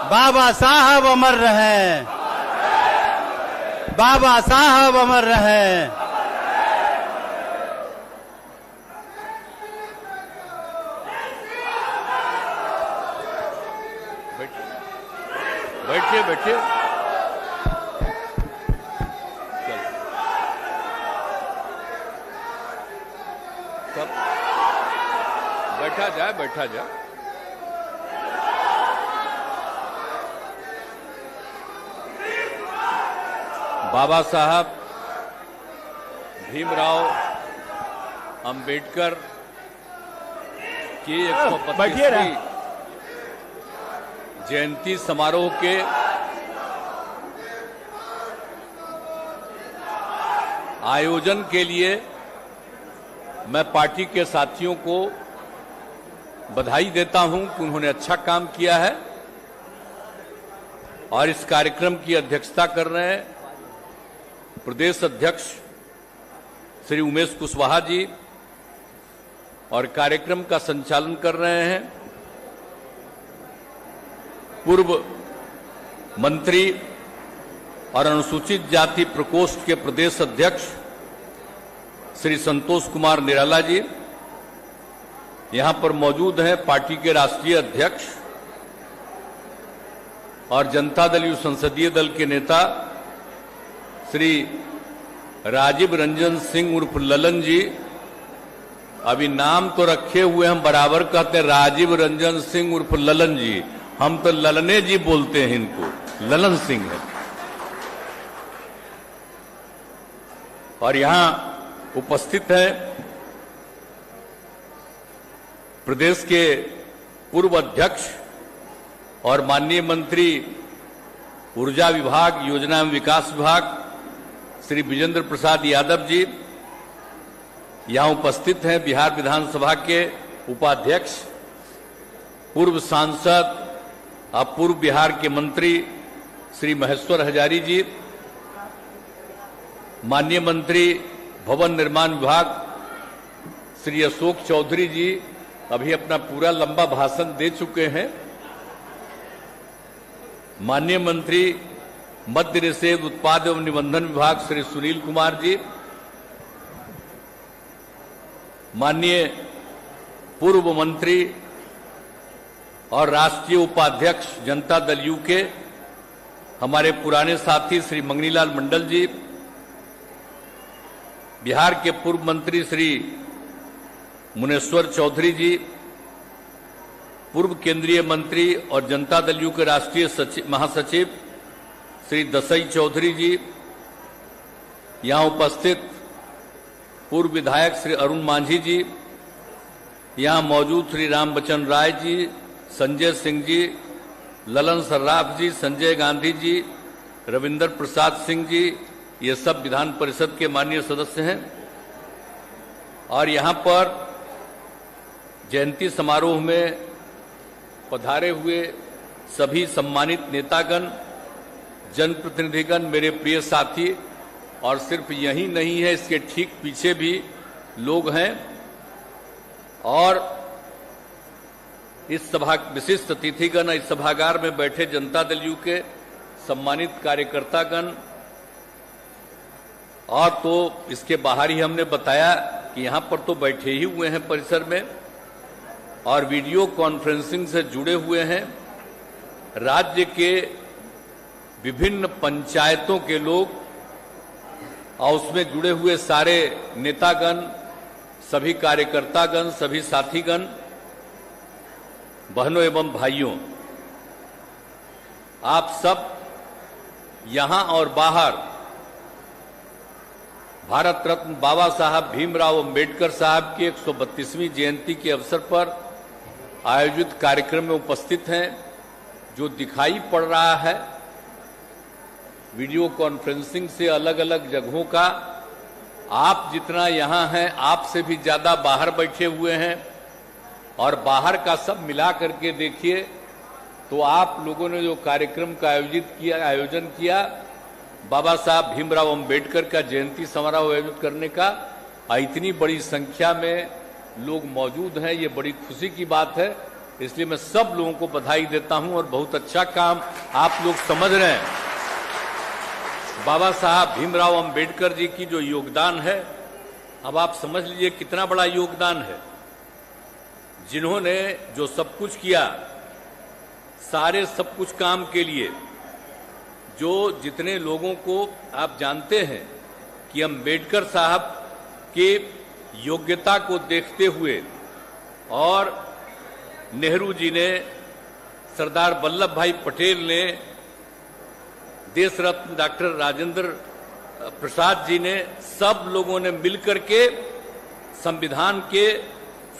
बाबा साहब अमर रहें, बाबा साहब अमर रहें। बैठिए बैठिए। सब बैठा जाए। बाबा साहब भीमराव अंबेडकर की 125वीं जयंती समारोह के आयोजन के लिए मैं पार्टी के साथियों को बधाई देता हूं कि उन्होंने अच्छा काम किया है और इस कार्यक्रम की अध्यक्षता कर रहे हैं प्रदेश अध्यक्ष श्री उमेश कुशवाहा जी और कार्यक्रम का संचालन कर रहे हैं पूर्व मंत्री और अनुसूचित जाति प्रकोष्ठ के प्रदेश अध्यक्ष श्री संतोष कुमार निराला जी, यहां पर मौजूद हैं पार्टी के राष्ट्रीय अध्यक्ष और जनता दल यूनाइटेड संसदीय दल के नेता श्री राजीव रंजन सिंह उर्फ ललन जी। अभी नाम तो रखे हुए हम बराबर कहते हैं राजीव रंजन सिंह उर्फ ललन जी, हम तो ललने जी बोलते हैं इनको, ललन सिंह है। और यहां उपस्थित है प्रदेश के पूर्व अध्यक्ष और माननीय मंत्री ऊर्जा विभाग, योजना एवं विकास विभाग श्री विजेंद्र प्रसाद यादव जी। यहां उपस्थित हैं बिहार विधानसभा के उपाध्यक्ष, पूर्व सांसद और पूर्व बिहार के मंत्री श्री महेश्वर हजारी जी, माननीय मंत्री भवन निर्माण विभाग श्री अशोक चौधरी जी अभी अपना पूरा लंबा भाषण दे चुके हैं। माननीय मंत्री मद्य निषेध उत्पाद एवं निबंधन विभाग श्री सुनील कुमार जी, माननीय पूर्व मंत्री और राष्ट्रीय उपाध्यक्ष जनता दल यू के हमारे पुराने साथी श्री मंगनीलाल मंडल जी, बिहार के पूर्व मंत्री श्री मुनेश्वर चौधरी जी, पूर्व केंद्रीय मंत्री और जनता दल यू के राष्ट्रीय महासचिव श्री दसई चौधरी जी, यहां उपस्थित पूर्व विधायक श्री अरुण मांझी जी, यहां मौजूद श्री राम बच्चन राय जी, संजय सिंह जी, ललन सर्राफ जी, संजय गांधी जी, रविंदर प्रसाद सिंह जी, ये सब विधान परिषद के माननीय सदस्य हैं। और यहां पर जयंती समारोह में पधारे हुए सभी सम्मानित नेतागण, जनप्रतिनिधिगण, मेरे प्रिय साथी, और सिर्फ यही नहीं है, इसके ठीक पीछे भी लोग हैं। और इस सभा विशिष्ट अतिथिगण, इस सभागार में बैठे जनता दल यू के सम्मानित कार्यकर्तागण, और तो इसके बाहर ही हमने बताया कि यहां पर तो बैठे ही हुए हैं परिसर में और वीडियो कॉन्फ्रेंसिंग से जुड़े हुए हैं राज्य के विभिन्न पंचायतों के लोग और उसमें जुड़े हुए सारे नेतागण, सभी कार्यकर्तागण, सभी साथीगण, बहनों एवं भाइयों, आप सब यहां और बाहर भारत रत्न बाबा साहब भीमराव अंबेडकर साहब की 132वीं जयंती के अवसर पर आयोजित कार्यक्रम में उपस्थित हैं। जो दिखाई पड़ रहा है वीडियो कॉन्फ्रेंसिंग से अलग अलग जगहों का, आप जितना यहां हैं आपसे भी ज्यादा बाहर बैठे हुए हैं, और बाहर का सब मिला करके देखिए तो आप लोगों ने जो कार्यक्रम का आयोजन किया बाबा साहब भीमराव अंबेडकर का जयंती समारोह आयोजित करने का, इतनी बड़ी संख्या में लोग मौजूद हैं, ये बड़ी खुशी की बात है। इसलिए मैं सब लोगों को बधाई देता हूं और बहुत अच्छा काम आप लोग समझ रहे हैं। बाबा साहब भीमराव अंबेडकर जी की जो योगदान है, अब आप समझ लीजिए कितना बड़ा योगदान है। जिन्होंने जो सब कुछ किया, सारे सब कुछ काम के लिए, जो जितने लोगों को आप जानते हैं कि अंबेडकर साहब के योग्यता को देखते हुए और नेहरू जी ने, सरदार वल्लभ भाई पटेल ने, देश रत्न डॉक्टर राजेंद्र प्रसाद जी ने, सब लोगों ने मिलकर के संविधान के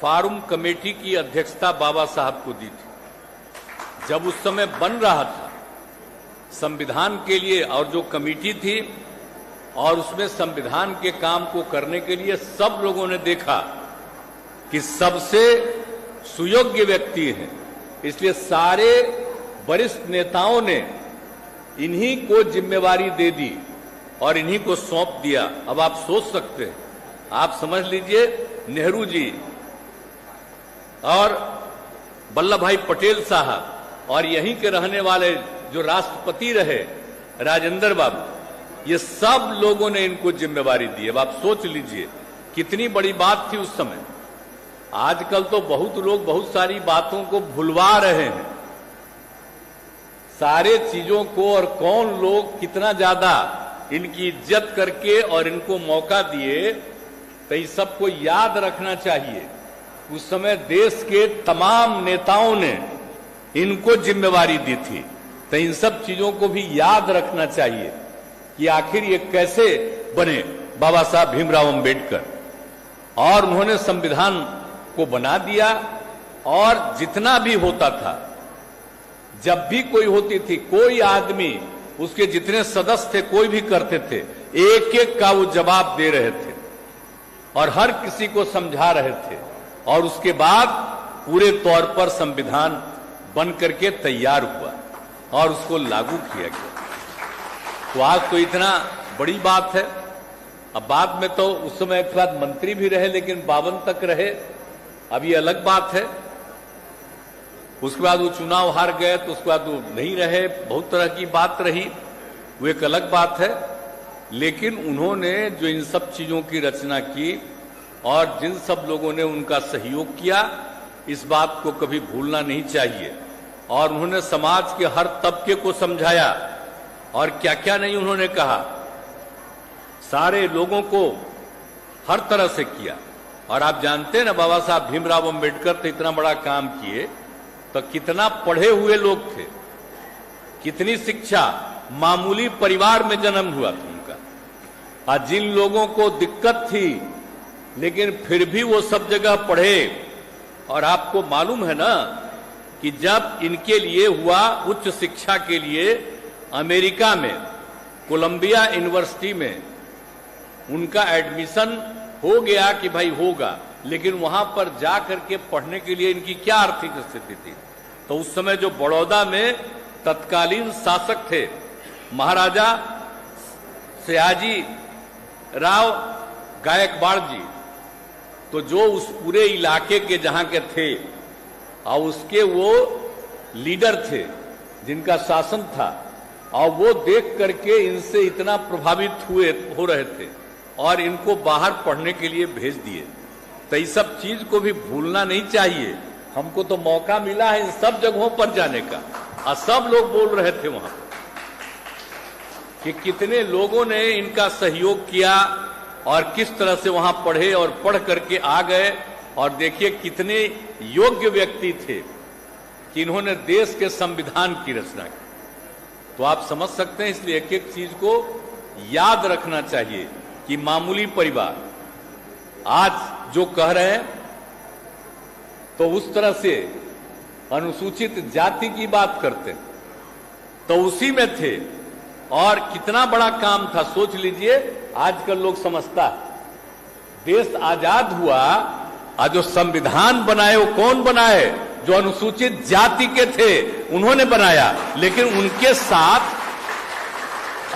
फार्म कमेटी की अध्यक्षता बाबा साहब को दी थी। जब उस समय बन रहा था संविधान के लिए, और जो कमेटी थी और उसमें संविधान के काम को करने के लिए सब लोगों ने देखा कि सबसे सुयोग्य व्यक्ति हैं, इसलिए सारे वरिष्ठ नेताओं ने इन्हीं को जिम्मेवारी दे दी और इन्हीं को सौंप दिया। अब आप सोच सकते हैं, आप समझ लीजिए नेहरू जी और वल्लभ भाई पटेल साहब और यहीं के रहने वाले जो राष्ट्रपति रहे राजेंद्र बाबू, ये सब लोगों ने इनको जिम्मेवारी दी। अब आप सोच लीजिए कितनी बड़ी बात थी उस समय। आजकल तो बहुत लोग बहुत सारी बातों को भुलवा रहे हैं, सारे चीजों को, और कौन लोग कितना ज्यादा इनकी इज्जत करके और इनको मौका दिए, तो इस सबको याद रखना चाहिए। उस समय देश के तमाम नेताओं ने इनको जिम्मेवारी दी थी, तो इन सब चीजों को भी याद रखना चाहिए कि आखिर ये कैसे बने बाबा साहब भीमराव अंबेडकर। और उन्होंने संविधान को बना दिया, और जितना भी होता था, जब भी कोई होती थी, कोई आदमी, उसके जितने सदस्य थे, कोई भी करते थे, एक एक का वो जवाब दे रहे थे और हर किसी को समझा रहे थे, और उसके बाद पूरे तौर पर संविधान बन करके तैयार हुआ और उसको लागू किया गया। तो आज तो इतना बड़ी बात है। अब बाद में तो उस समय एक बाद मंत्री भी रहे, लेकिन 52 तक रहे, अब ये अलग बात है। उसके बाद वो चुनाव हार गए, तो उसके बाद वो नहीं रहे, बहुत तरह की बात रही, वो एक अलग बात है। लेकिन उन्होंने जो इन सब चीजों की रचना की और जिन सब लोगों ने उनका सहयोग किया, इस बात को कभी भूलना नहीं चाहिए। और उन्होंने समाज के हर तबके को समझाया, और क्या क्या नहीं उन्होंने कहा, सारे लोगों को हर तरह से किया। और आप जानते हैं ना, बाबा साहब भीमराव अंबेडकर तो इतना बड़ा काम किए, तो कितना पढ़े हुए लोग थे, कितनी शिक्षा, मामूली परिवार में जन्म हुआ था उनका। आज जिन लोगों को दिक्कत थी, लेकिन फिर भी वो सब जगह पढ़े। और आपको मालूम है ना कि जब इनके लिए हुआ उच्च शिक्षा के लिए अमेरिका में कोलंबिया यूनिवर्सिटी में उनका एडमिशन हो गया कि भाई होगा, लेकिन वहां पर जा करके पढ़ने के लिए इनकी क्या आर्थिक स्थिति थी। तो उस समय जो बड़ौदा में तत्कालीन शासक थे महाराजा सयाजी राव गायकवाड़ जी, तो जो उस पूरे इलाके के जहां के थे और उसके वो लीडर थे जिनका शासन था, और वो देख करके इनसे इतना प्रभावित हो रहे थे और इनको बाहर पढ़ने के लिए भेज दिए। तो इस सब चीज को भी भूलना नहीं चाहिए। हमको तो मौका मिला है इन सब जगहों पर जाने का, और सब लोग बोल रहे थे वहां कि कितने लोगों ने इनका सहयोग किया और किस तरह से वहां पढ़े और पढ़ करके आ गए। और देखिए कितने योग्य व्यक्ति थे कि इन्होंने देश के संविधान की रचना की। तो आप समझ सकते हैं, इसलिए एक एक चीज को याद रखना चाहिए कि मामूली परिवार आज जो कह रहे हैं, तो उस तरह से अनुसूचित जाति की बात करते हैं, तो उसी में थे। और कितना बड़ा काम था, सोच लीजिए। आजकल लोग समझता है देश आजाद हुआ और जो संविधान बनाए वो कौन बनाए, जो अनुसूचित जाति के थे उन्होंने बनाया, लेकिन उनके साथ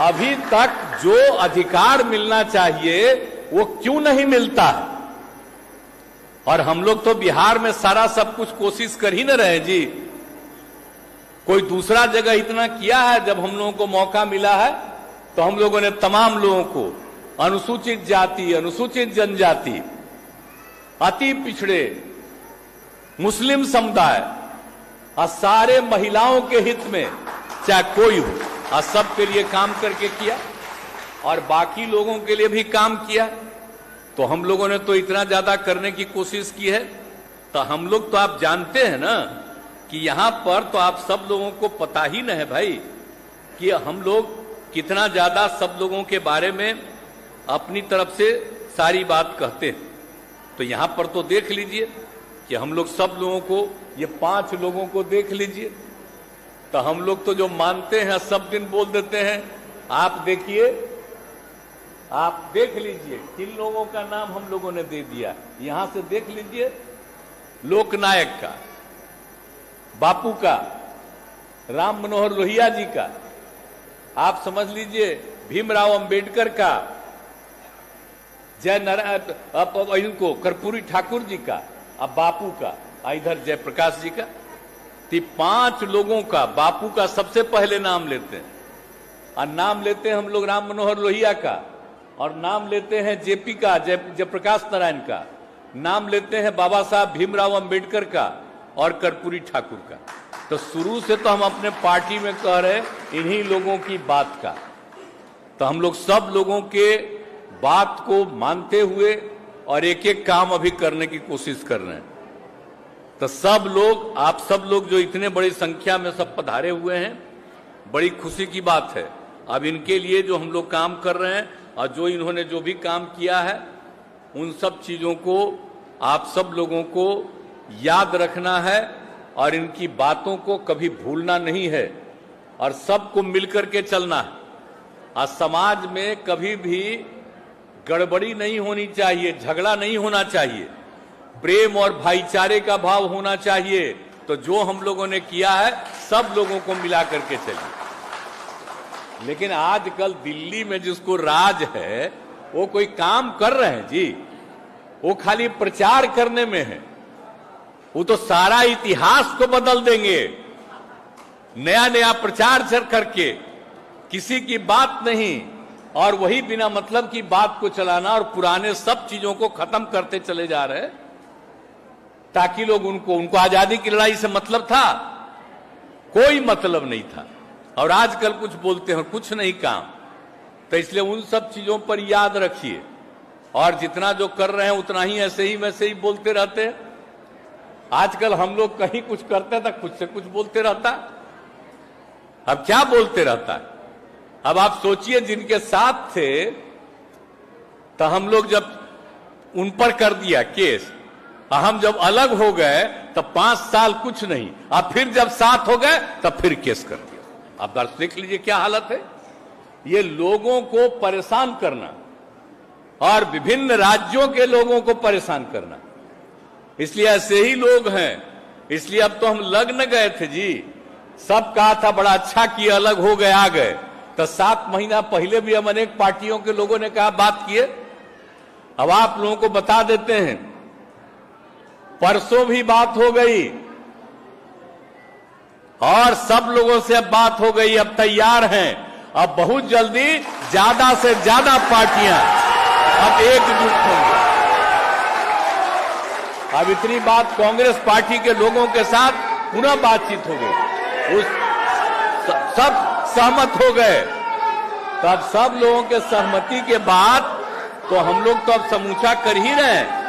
अभी तक जो अधिकार मिलना चाहिए वो क्यों नहीं मिलता है। और हम लोग तो बिहार में सारा सब कुछ कोशिश कर ही न रहे जी, कोई दूसरा जगह इतना किया है। जब हम लोगों को मौका मिला है तो हम लोगों ने तमाम लोगों को, अनुसूचित जाति, अनुसूचित जनजाति, अति पिछड़े, मुस्लिम समुदाय और सारे महिलाओं के हित में चाहे कोई हो, और सबके लिए काम करके किया और बाकी लोगों के लिए भी काम किया। तो हम लोगों ने तो इतना ज्यादा करने की कोशिश की है। तो हम लोग तो आप जानते हैं ना कि यहां पर तो आप सब लोगों को पता ही न है भाई कि हम लोग कितना ज्यादा सब लोगों के बारे में अपनी तरफ से सारी बात कहते हैं। तो यहां पर तो देख लीजिए कि हम लोग सब लोगों को, ये 5 लोगों को देख लीजिए, तो हम लोग तो जो मानते हैं सब दिन बोल देते हैं। आप देखिए, आप देख लीजिए किन लोगों का नाम हम लोगों ने दे दिया। यहां से देख लीजिए, लोकनायक का, बापू का, राम मनोहर लोहिया जी का, आप समझ लीजिए भीमराव अंबेडकर का, जय नारायण, इनको कर्पूरी ठाकुर जी का, अब बापू का, इधर जयप्रकाश जी का। 5 लोगों का, बापू का सबसे पहले नाम लेते हैं और नाम लेते हैं हम लोग राम मनोहर लोहिया का, और नाम लेते हैं जेपी का, जयप्रकाश नारायण का, नाम लेते हैं बाबा साहब भीमराव अंबेडकर का और कर्पूरी ठाकुर का। तो शुरू से तो हम अपने पार्टी में कह रहे इन्हीं लोगों की बात का। तो हम लोग सब लोगों के बात को मानते हुए और एक एक काम अभी करने की कोशिश कर रहे हैं। तो सब लोग, आप सब लोग जो इतने बड़ी संख्या में सब पधारे हुए हैं, बड़ी खुशी की बात है। अब इनके लिए जो हम लोग काम कर रहे हैं और जो इन्होंने जो भी काम किया है, उन सब चीजों को आप सब लोगों को याद रखना है और इनकी बातों को कभी भूलना नहीं है और सबको मिलकर के चलना है। और समाज में कभी भी गड़बड़ी नहीं होनी चाहिए, झगड़ा नहीं होना चाहिए, प्रेम और भाईचारे का भाव होना चाहिए। तो जो हम लोगों ने किया है सब लोगों को मिला करके चलिए। लेकिन आजकल दिल्ली में जिसको राज है वो कोई काम कर रहे हैं जी, वो खाली प्रचार करने में है। वो तो सारा इतिहास को बदल देंगे, नया नया प्रचार करके, किसी की बात नहीं, और वही बिना मतलब की बात को चलाना और पुराने सब चीजों को खत्म करते चले जा रहे हैं ताकि लोग उनको आजादी की लड़ाई से मतलब था, कोई मतलब नहीं था। और आजकल कुछ बोलते हैं, कुछ नहीं काम। तो इसलिए उन सब चीजों पर याद रखिए और जितना जो कर रहे हैं उतना ही ऐसे ही वैसे ही बोलते रहते हैं। आजकल हम लोग कहीं कुछ करते हैं तो कुछ से कुछ बोलते रहता है। अब क्या बोलते रहता है? अब आप सोचिए, जिनके साथ थे तो हम लोग जब उन पर कर दिया केस, हम जब अलग हो गए तो 5 साल कुछ नहीं, अब फिर जब साथ हो गए तब फिर केस कर दिया। अब दर्शक देख लीजिए क्या हालत है। ये लोगों को परेशान करना और विभिन्न राज्यों के लोगों को परेशान करना, इसलिए ऐसे ही लोग हैं। इसलिए अब तो हम लग न गए थे जी, सब कहा था बड़ा अच्छा किया, अलग हो गए, आ गए। तो 7 महीना पहले भी हम अनेक पार्टियों के लोगों ने कहा बात किए। अब आप लोगों को बता देते हैं, परसों भी बात हो गई और सब लोगों से अब बात हो गई, अब तैयार हैं। अब बहुत जल्दी ज्यादा से ज्यादा पार्टियां अब एकजुट होंगी। अब इतनी बात कांग्रेस पार्टी के लोगों के साथ पुनः बातचीत हो गई, उस सब सहमत हो गए। तो अब सब लोगों के सहमति के बाद तो हम लोग तो अब समूचा कर ही रहे हैं।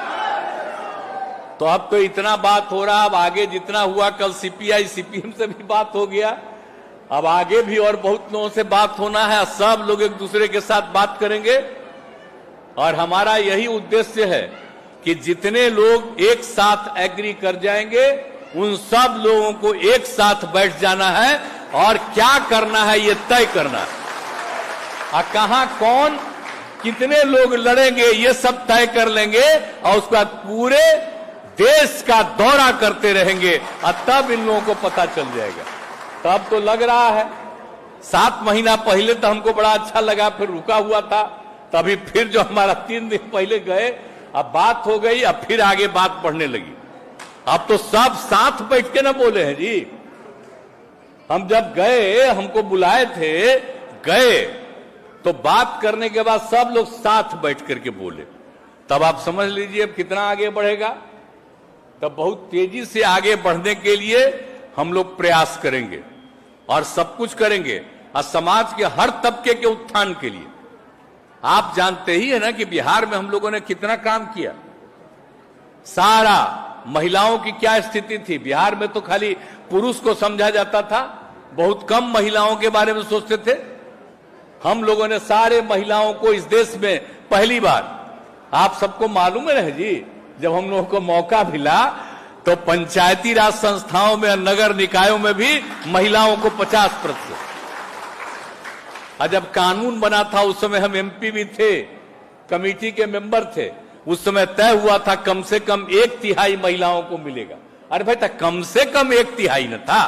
तो अब तो इतना बात हो रहा, अब आगे जितना हुआ, कल सीपीआई सीपीएम से भी बात हो गया, अब आगे भी और बहुत लोगों से बात होना है। सब लोग एक दूसरे के साथ बात करेंगे और हमारा यही उद्देश्य है कि जितने लोग एक साथ एग्री कर जाएंगे उन सब लोगों को एक साथ बैठ जाना है और क्या करना है ये तय करना है। और कहां कौन कितने लोग लड़ेंगे ये सब तय कर लेंगे और उसके बाद पूरे देश का दौरा करते रहेंगे और तब इन लोगों को पता चल जाएगा। तब तो लग रहा है 7 महीना पहले तो हमको बड़ा अच्छा लगा, फिर रुका हुआ था, तभी फिर जो हमारा 3 दिन पहले गए, अब बात हो गई, अब फिर आगे बात बढ़ने लगी। अब तो सब साथ बैठ के ना बोले हैं जी। हम जब गए, हमको बुलाए थे, गए तो बात करने के बाद सब लोग साथ बैठ करके बोले, तब आप समझ लीजिए अब कितना आगे बढ़ेगा। तब बहुत तेजी से आगे बढ़ने के लिए हम लोग प्रयास करेंगे और सब कुछ करेंगे और समाज के हर तबके के उत्थान के लिए। आप जानते ही है ना कि बिहार में हम लोगों ने कितना काम किया, सारा महिलाओं की क्या स्थिति थी। बिहार में तो खाली पुरुष को समझा जाता था, बहुत कम महिलाओं के बारे में सोचते थे। हम लोगों ने सारे महिलाओं को इस देश में पहली बार, आप सबको मालूम है जी, जब हम लोगों को मौका मिला तो पंचायती राज संस्थाओं में, नगर निकायों में भी महिलाओं को 50%। और जब कानून बना था उस समय हम एमपी भी थे, कमेटी के मेंबर थे, उस समय तय हुआ था कम से कम 1/3 महिलाओं को मिलेगा। अरे भाई, तक कम से कम 1/3 न था,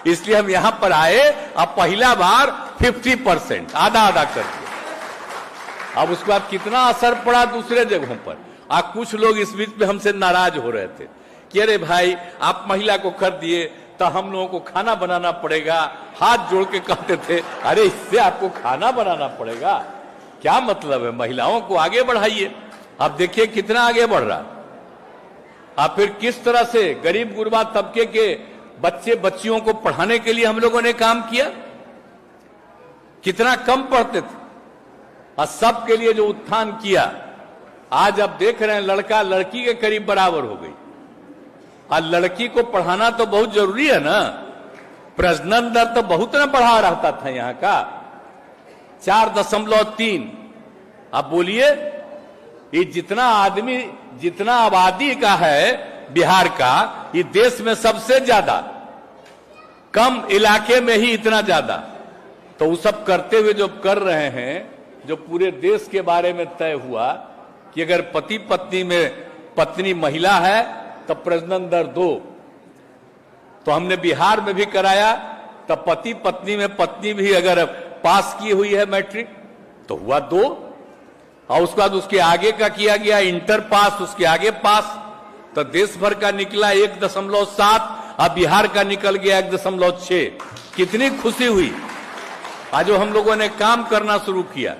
इसलिए हम यहां पर आए। अब पहला बार 50%, आधा आधा कर दिया। अब उसके बाद कितना असर पड़ा दूसरे जगहों पर। कुछ लोग इस बीच में हमसे नाराज हो रहे थे कि अरे भाई आप महिला को कर दिए तो हम लोगों को खाना बनाना पड़ेगा। हाथ जोड़ के कहते थे अरे इससे आपको खाना बनाना पड़ेगा, क्या मतलब है, महिलाओं को आगे बढ़ाइए। अब देखिए कितना आगे बढ़ रहा। अब फिर किस तरह से गरीब गुरबा तबके के बच्चे बच्चियों को पढ़ाने के लिए हम लोगों ने काम किया, कितना कम पढ़ते थे और सबके लिए जो उत्थान किया, आज अब देख रहे हैं लड़का लड़की के करीब बराबर हो गई। और लड़की को पढ़ाना तो बहुत जरूरी है ना, प्रजनन दर तो बहुत ना बढ़ा रहता था यहां का 4.3। अब बोलिए ये जितना आबादी का है बिहार का, ये देश में सबसे ज्यादा, कम इलाके में ही इतना ज्यादा। तो वो सब करते हुए जो कर रहे हैं, जो पूरे देश के बारे में तय हुआ कि अगर पति पत्नी में पत्नी महिला है तो प्रजनन दर 2, तो हमने बिहार में भी कराया। तो पति पत्नी में पत्नी भी अगर पास की हुई है मैट्रिक तो हुआ 2, और उसके बाद उसके आगे का किया गया इंटर पास, उसके आगे पास, तो देश भर का निकला 1.7 और बिहार का निकल गया 1.6। कितनी खुशी हुई आज जो हम लोगों ने काम करना शुरू किया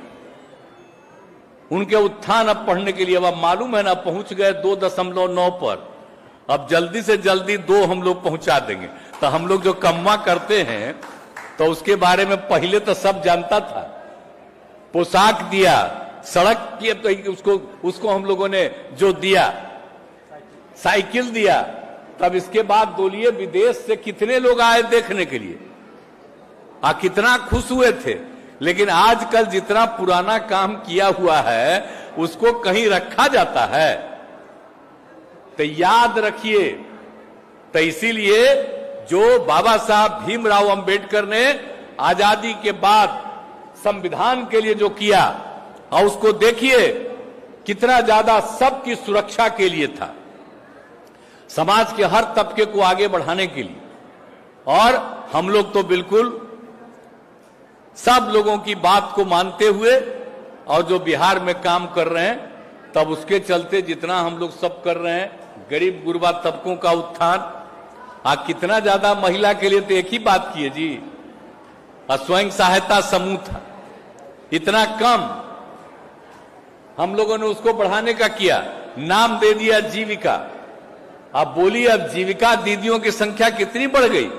उनके उत्थान अब पढ़ने के लिए। अब मालूम है ना, पहुंच गए 2.9 पर, अब जल्दी से जल्दी 2 हम लोग पहुंचा देंगे। तो हम लोग जो कम्मा करते हैं तो उसके बारे में पहले तो सब जानता था, पोशाक दिया, सड़क की, तो उसको हम लोगों ने जो दिया, साइकिल दिया। तब इसके बाद बोलिए विदेश से कितने लोग आए देखने के लिए, कितना खुश हुए थे। लेकिन आजकल जितना पुराना काम किया हुआ है उसको कहीं रखा जाता है, तो याद रखिए। तो इसीलिए जो बाबा साहब भीमराव अंबेडकर ने आजादी के बाद संविधान के लिए जो किया, और उसको देखिए कितना ज्यादा सबकी सुरक्षा के लिए था, समाज के हर तबके को आगे बढ़ाने के लिए। और हम लोग तो बिल्कुल सब लोगों की बात को मानते हुए और जो बिहार में काम कर रहे हैं, तब उसके चलते जितना हम लोग सब कर रहे हैं, गरीब गुरबा तबकों का उत्थान, कितना ज्यादा महिला के लिए तो एक ही बात की है जी, स्वयं सहायता समूह था, इतना कम हम लोगों ने उसको बढ़ाने का किया, नाम दे दिया जीविका। अब बोलिए अब जीविका दीदियों की संख्या कितनी बढ़ गई।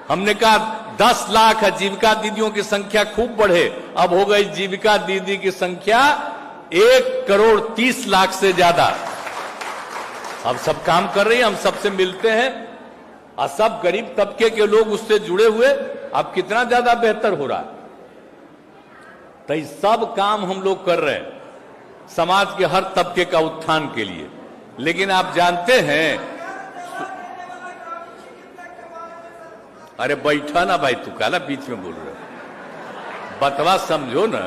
हमने कहा 10 लाख है, जीविका दीदियों की संख्या खूब बढ़े, अब हो गई जीविका दीदी की संख्या 1,30,00,000 से ज्यादा। अब सब काम कर रही है, हम सबसे मिलते हैं और सब गरीब तबके के लोग उससे जुड़े हुए, अब कितना ज्यादा बेहतर हो रहा है। तो ये सब काम हम लोग कर रहे हैं समाज के हर तबके का उत्थान के लिए। लेकिन आप जानते हैं, अरे बैठा ना भाई, तू काला बीच में बोल रहे हो, बतवा समझो ना।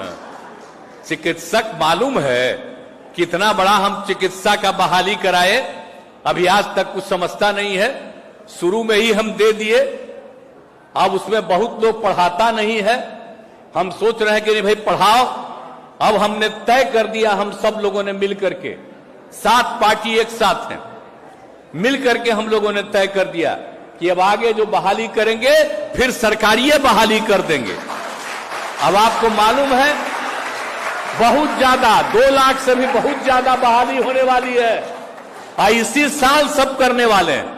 चिकित्सक मालूम है कितना बड़ा हम चिकित्सा का बहाली कराए, अभी आज तक कुछ समझता नहीं है। शुरू में ही हम दे दिए, अब उसमें बहुत लोग पढ़ाता नहीं है। हम सोच रहे हैं कि नहीं भाई पढ़ाओ। अब हमने तय कर दिया, हम सब लोगों ने मिल करके, 7 पार्टी एक साथ हैं, मिल करके हम लोगों ने तय कर दिया कि अब आगे जो बहाली करेंगे फिर सरकारी बहाली कर देंगे। अब आपको मालूम है बहुत ज्यादा 2 लाख से भी बहुत ज्यादा बहाली होने वाली है, और इसी साल सब करने वाले हैं।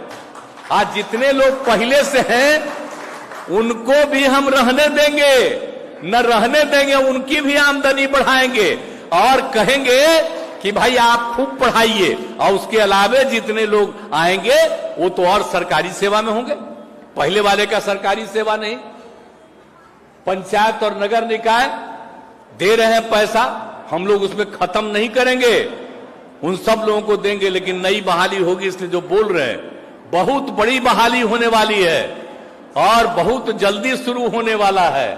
आज जितने लोग पहले से हैं उनको भी हम रहने देंगे, न रहने देंगे, उनकी भी आमदनी बढ़ाएंगे और कहेंगे कि भाई आप खूब पढ़ाइए। और उसके अलावे जितने लोग आएंगे वो तो और सरकारी सेवा में होंगे, पहले वाले का सरकारी सेवा नहीं। पंचायत और नगर निकाय दे रहे हैं पैसा, हम लोग उसमें खत्म नहीं करेंगे, उन सब लोगों को देंगे। लेकिन नई बहाली होगी, इसलिए जो बोल रहे हैं बहुत बड़ी बहाली होने वाली है और बहुत जल्दी शुरू होने वाला है।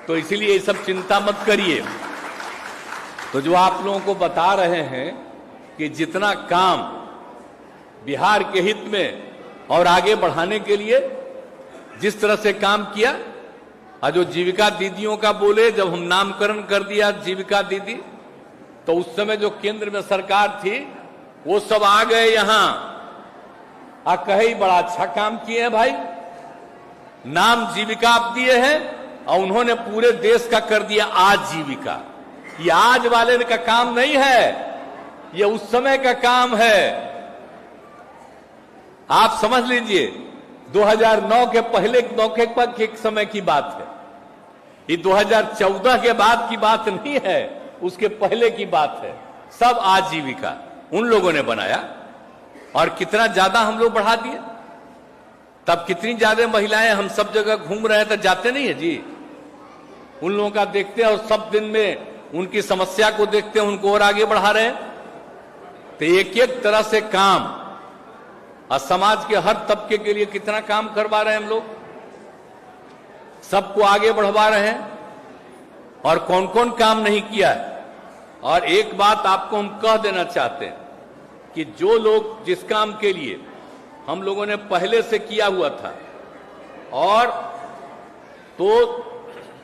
तो इसलिए ये सब चिंता मत करिए। तो जो आप लोगों को बता रहे हैं कि जितना काम बिहार के हित में और आगे बढ़ाने के लिए जिस तरह से काम किया, और जो जीविका दीदियों का बोले, जब हम नामकरण कर दिया जीविका दीदी, तो उस समय जो केंद्र में सरकार थी वो सब आ गए यहां, कहे बड़ा अच्छा काम किए हैं भाई, नाम जीविका आप दिए हैं और उन्होंने पूरे देश का कर दिया आजीविका। ये आज वाले का काम नहीं है, ये उस समय का काम है। आप समझ लीजिए 2009 के पहले मौके पर के समय की बात है, ये 2014 के बाद की बात नहीं है, उसके पहले की बात है। सब आजीविका उन लोगों ने बनाया और कितना ज्यादा हम लोग बढ़ा दिए। तब कितनी ज्यादा महिलाएं हम सब जगह घूम रहे हैं, तो जाते नहीं है जी, उन लोगों का देखते हैं और सब दिन में उनकी समस्या को देखते हैं, उनको और आगे बढ़ा रहे हैं। तो एक एक तरह से काम और समाज के हर तबके के लिए कितना काम करवा रहे हैं हम लोग, सबको आगे बढ़वा रहे हैं। और कौन कौन काम नहीं किया है। और एक बात आपको हम कह देना चाहते हैं कि जो लोग जिस काम के लिए हम लोगों ने पहले से किया हुआ था, और तो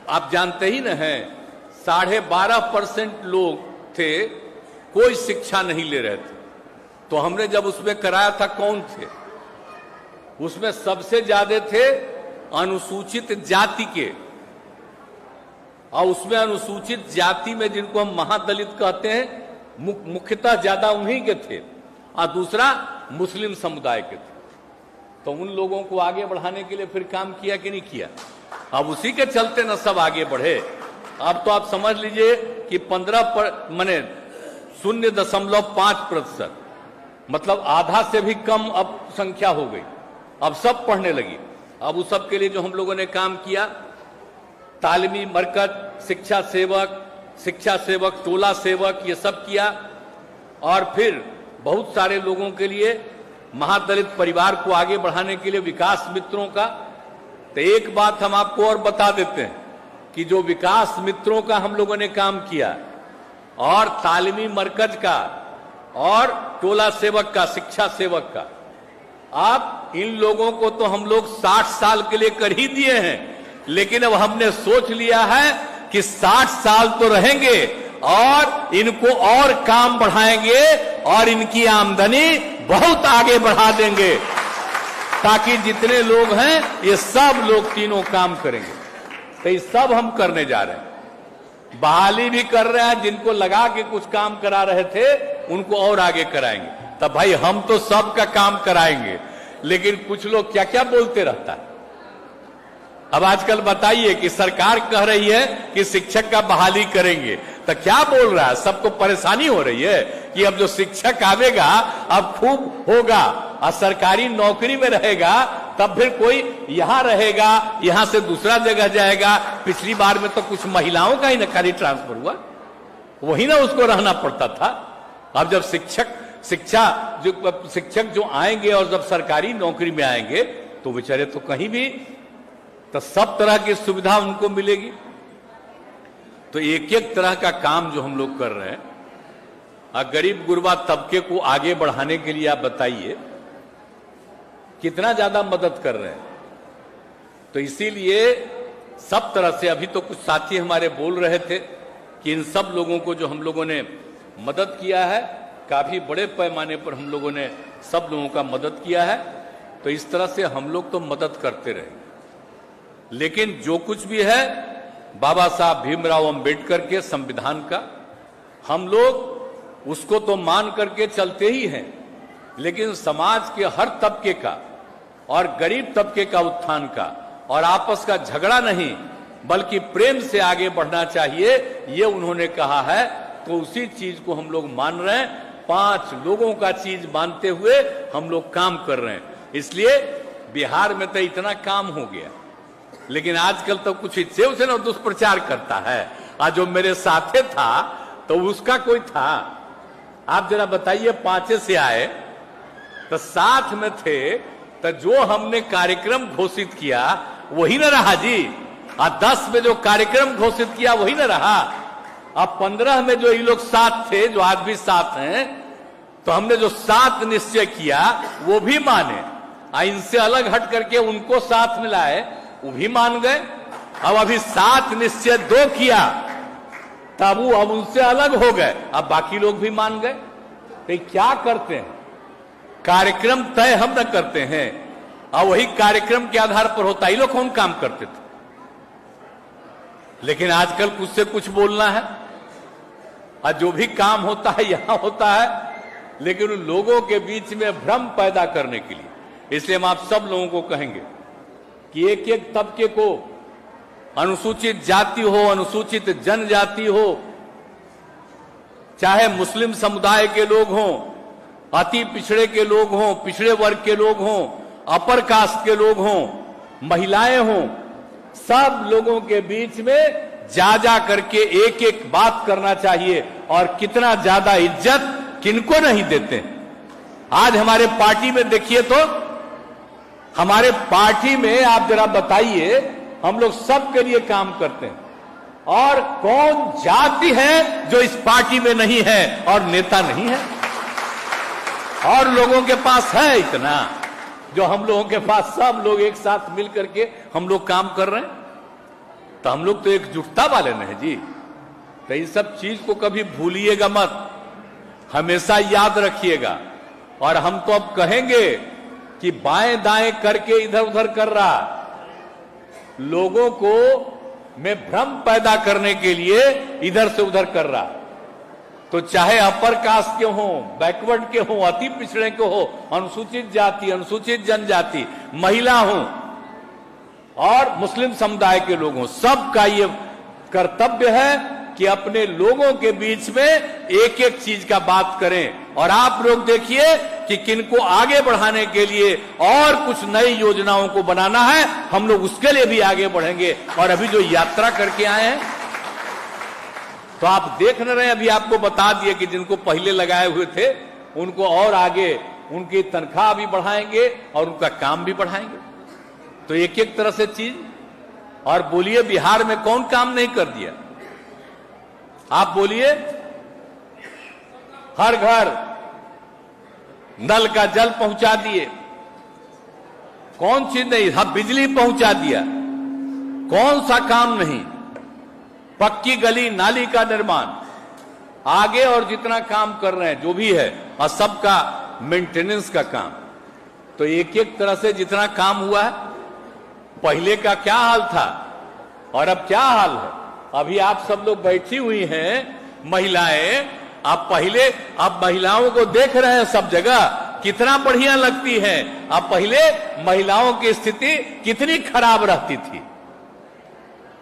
आप जानते ही न हैं 12.5% लोग थे कोई शिक्षा नहीं ले रहे थे। तो हमने जब उसमें कराया था, कौन थे उसमें? सबसे ज्यादा थे अनुसूचित जाति के, और उसमें अनुसूचित जाति में जिनको हम महादलित कहते हैं मुख्यतः ज्यादा उन्हीं के थे, और दूसरा मुस्लिम समुदाय के थे। तो उन लोगों को आगे बढ़ाने के लिए फिर काम किया कि नहीं किया? अब उसी के चलते न सब आगे बढ़े। अब तो आप समझ लीजिए कि 0.5% मतलब आधा से भी कम अब संख्या हो गई, अब सब पढ़ने लगी। अब उस सब के लिए जो हम लोगों ने काम किया, तालीमी मरकज, शिक्षा सेवक, टोला सेवक, ये सब किया। और फिर बहुत सारे लोगों के लिए महादलित परिवार को आगे बढ़ाने के लिए विकास मित्रों का। तो एक बात हम आपको और बता देते हैं कि जो विकास मित्रों का हम लोगों ने काम किया, और तालीमी मरकज का, और टोला सेवक का, शिक्षा सेवक का, आप इन लोगों को तो हम लोग 60 साल के लिए कर ही दिए हैं, लेकिन अब हमने सोच लिया है कि 60 साल तो रहेंगे और इनको और काम बढ़ाएंगे और इनकी आमदनी बहुत आगे बढ़ा देंगे, ताकि जितने लोग हैं ये सब लोग तीनों काम करेंगे। तो ये सब हम करने जा रहे हैं। बहाली भी कर रहे हैं, जिनको लगा के कुछ काम करा रहे थे उनको और आगे कराएंगे। तब भाई हम तो सबका काम कराएंगे, लेकिन कुछ लोग क्या क्या बोलते रहता है। अब आजकल बताइए कि सरकार कह रही है कि शिक्षक का बहाली करेंगे, तो क्या बोल रहा है? सबको परेशानी हो रही है कि अब जो शिक्षक आवेगा अब खूब होगा, और सरकारी नौकरी में रहेगा, तब फिर कोई यहां रहेगा, यहां से दूसरा जगह जाएगा। पिछली बार में तो कुछ महिलाओं का ही न खाली ट्रांसफर हुआ, वही ना उसको रहना पड़ता था। अब जब शिक्षक जो आएंगे और जब सरकारी नौकरी में आएंगे, तो बेचारे तो कहीं भी, तो सब तरह की सुविधा उनको मिलेगी। तो एक एक तरह का काम जो हम लोग कर रहे हैं, गरीब गुरबा तबके को आगे बढ़ाने के लिए आप बताइए कितना ज्यादा मदद कर रहे हैं। तो इसीलिए सब तरह से, अभी तो कुछ साथी हमारे बोल रहे थे कि इन सब लोगों को जो हम लोगों ने मदद किया है, काफी बड़े पैमाने पर हम लोगों ने सब लोगों का मदद किया है। तो इस तरह से हम लोग तो मदद करते रहे, लेकिन जो कुछ भी है बाबा साहब भीमराव अंबेडकर के संविधान का, हम लोग उसको तो मान करके चलते ही हैं, लेकिन समाज के हर तबके का और गरीब तबके का उत्थान का और आपस का झगड़ा नहीं, बल्कि प्रेम से आगे बढ़ना चाहिए, ये उन्होंने कहा है। तो उसी चीज को हम लोग मान रहे हैं, 5 लोगों का चीज मानते हुए हम लोग काम कर रहे हैं। इसलिए बिहार में तो इतना काम हो गया, लेकिन आजकल तो कुछ इससे उसे ना दुष्प्रचार करता है। आज जो मेरे साथे था तो उसका कोई था, आप जरा बताइए, 5 से आए तो साथ में थे, तो जो हमने कार्यक्रम घोषित किया वही न रहा जी। 10 में जो कार्यक्रम घोषित किया वही न रहा। अब 15 में जो ये लोग साथ थे, जो आज भी साथ हैं, तो हमने जो 7 निश्चय किया वो भी माने, इनसे अलग हट करके उनको साथ में लाए, वो भी मान गए। अब अभी 7 निश्चय 2 किया, तब वो अब उनसे अलग हो गए, अब बाकी लोग भी मान गए। तो क्या करते हैं? कार्यक्रम तय हम न करते हैं, और वही कार्यक्रम के आधार पर होता। ये लोग कौन काम करते थे? लेकिन आजकल कुछ से कुछ बोलना है, और जो भी काम होता है यहां होता है, लेकिन उन लोगों के बीच में भ्रम पैदा करने के लिए। इसलिए हम आप सब लोगों को कहेंगे कि एक एक तबके को, अनुसूचित जाति हो, अनुसूचित जनजाति हो, चाहे मुस्लिम समुदाय के लोग हों, अति पिछड़े के लोग हों, पिछड़े वर्ग के लोग हों, अपर कास्ट के लोग हों, महिलाएं हों, सब लोगों के बीच में जा जा करके एक एक बात करना चाहिए। और कितना ज्यादा इज्जत किनको नहीं देते। आज हमारे पार्टी में देखिए तो, हमारे पार्टी में आप जरा बताइए, हम लोग सबके लिए काम करते हैं, और कौन जाति है जो इस पार्टी में नहीं है और नेता नहीं है? और लोगों के पास है इतना, जो हम लोगों के पास सब लोग एक साथ मिल करके हम लोग काम कर रहे हैं। तो हम लोग तो एकजुटता वाले नहीं जी। तो इन सब चीज को कभी भूलिएगा मत, हमेशा याद रखिएगा। और हम तो अब कहेंगे कि बाएं दाएं करके इधर उधर कर रहा, लोगों को में भ्रम पैदा करने के लिए इधर से उधर कर रहा। तो चाहे अपर कास्ट के हों, बैकवर्ड के हों, अति पिछड़े के हो, अनुसूचित जाति, अनुसूचित जनजाति, महिला हों और मुस्लिम समुदाय के लोग हों, सबका ये कर्तव्य है कि अपने लोगों के बीच में एक एक चीज का बात करें। और आप लोग देखिए कि किनको आगे बढ़ाने के लिए और कुछ नई योजनाओं को बनाना है, हम लोग उसके लिए भी आगे बढ़ेंगे। और अभी जो यात्रा करके आए हैं, तो आप देख न रहे हैं, अभी आपको बता दिए कि जिनको पहले लगाए हुए थे उनको और आगे उनकी तनख्वाह भी बढ़ाएंगे और उनका काम भी बढ़ाएंगे। तो एक एक तरह से चीज। और बोलिए, बिहार में कौन काम नहीं कर दिया? आप बोलिए, हर घर नल का जल पहुंचा दिए, कौन चीज नहीं? हाँ, बिजली पहुंचा दिया, कौन सा काम नहीं? पक्की गली नाली का निर्माण, आगे और जितना काम कर रहे हैं जो भी है, और सबका मेंटेनेंस का काम। तो एक एक तरह से जितना काम हुआ है, पहले का क्या हाल था और अब क्या हाल है। अभी आप सब लोग बैठी हुई हैं महिलाएं, आप पहले, अब महिलाओं को देख रहे हैं सब जगह, कितना बढ़िया लगती है। अब पहले महिलाओं की स्थिति कितनी खराब रहती थी,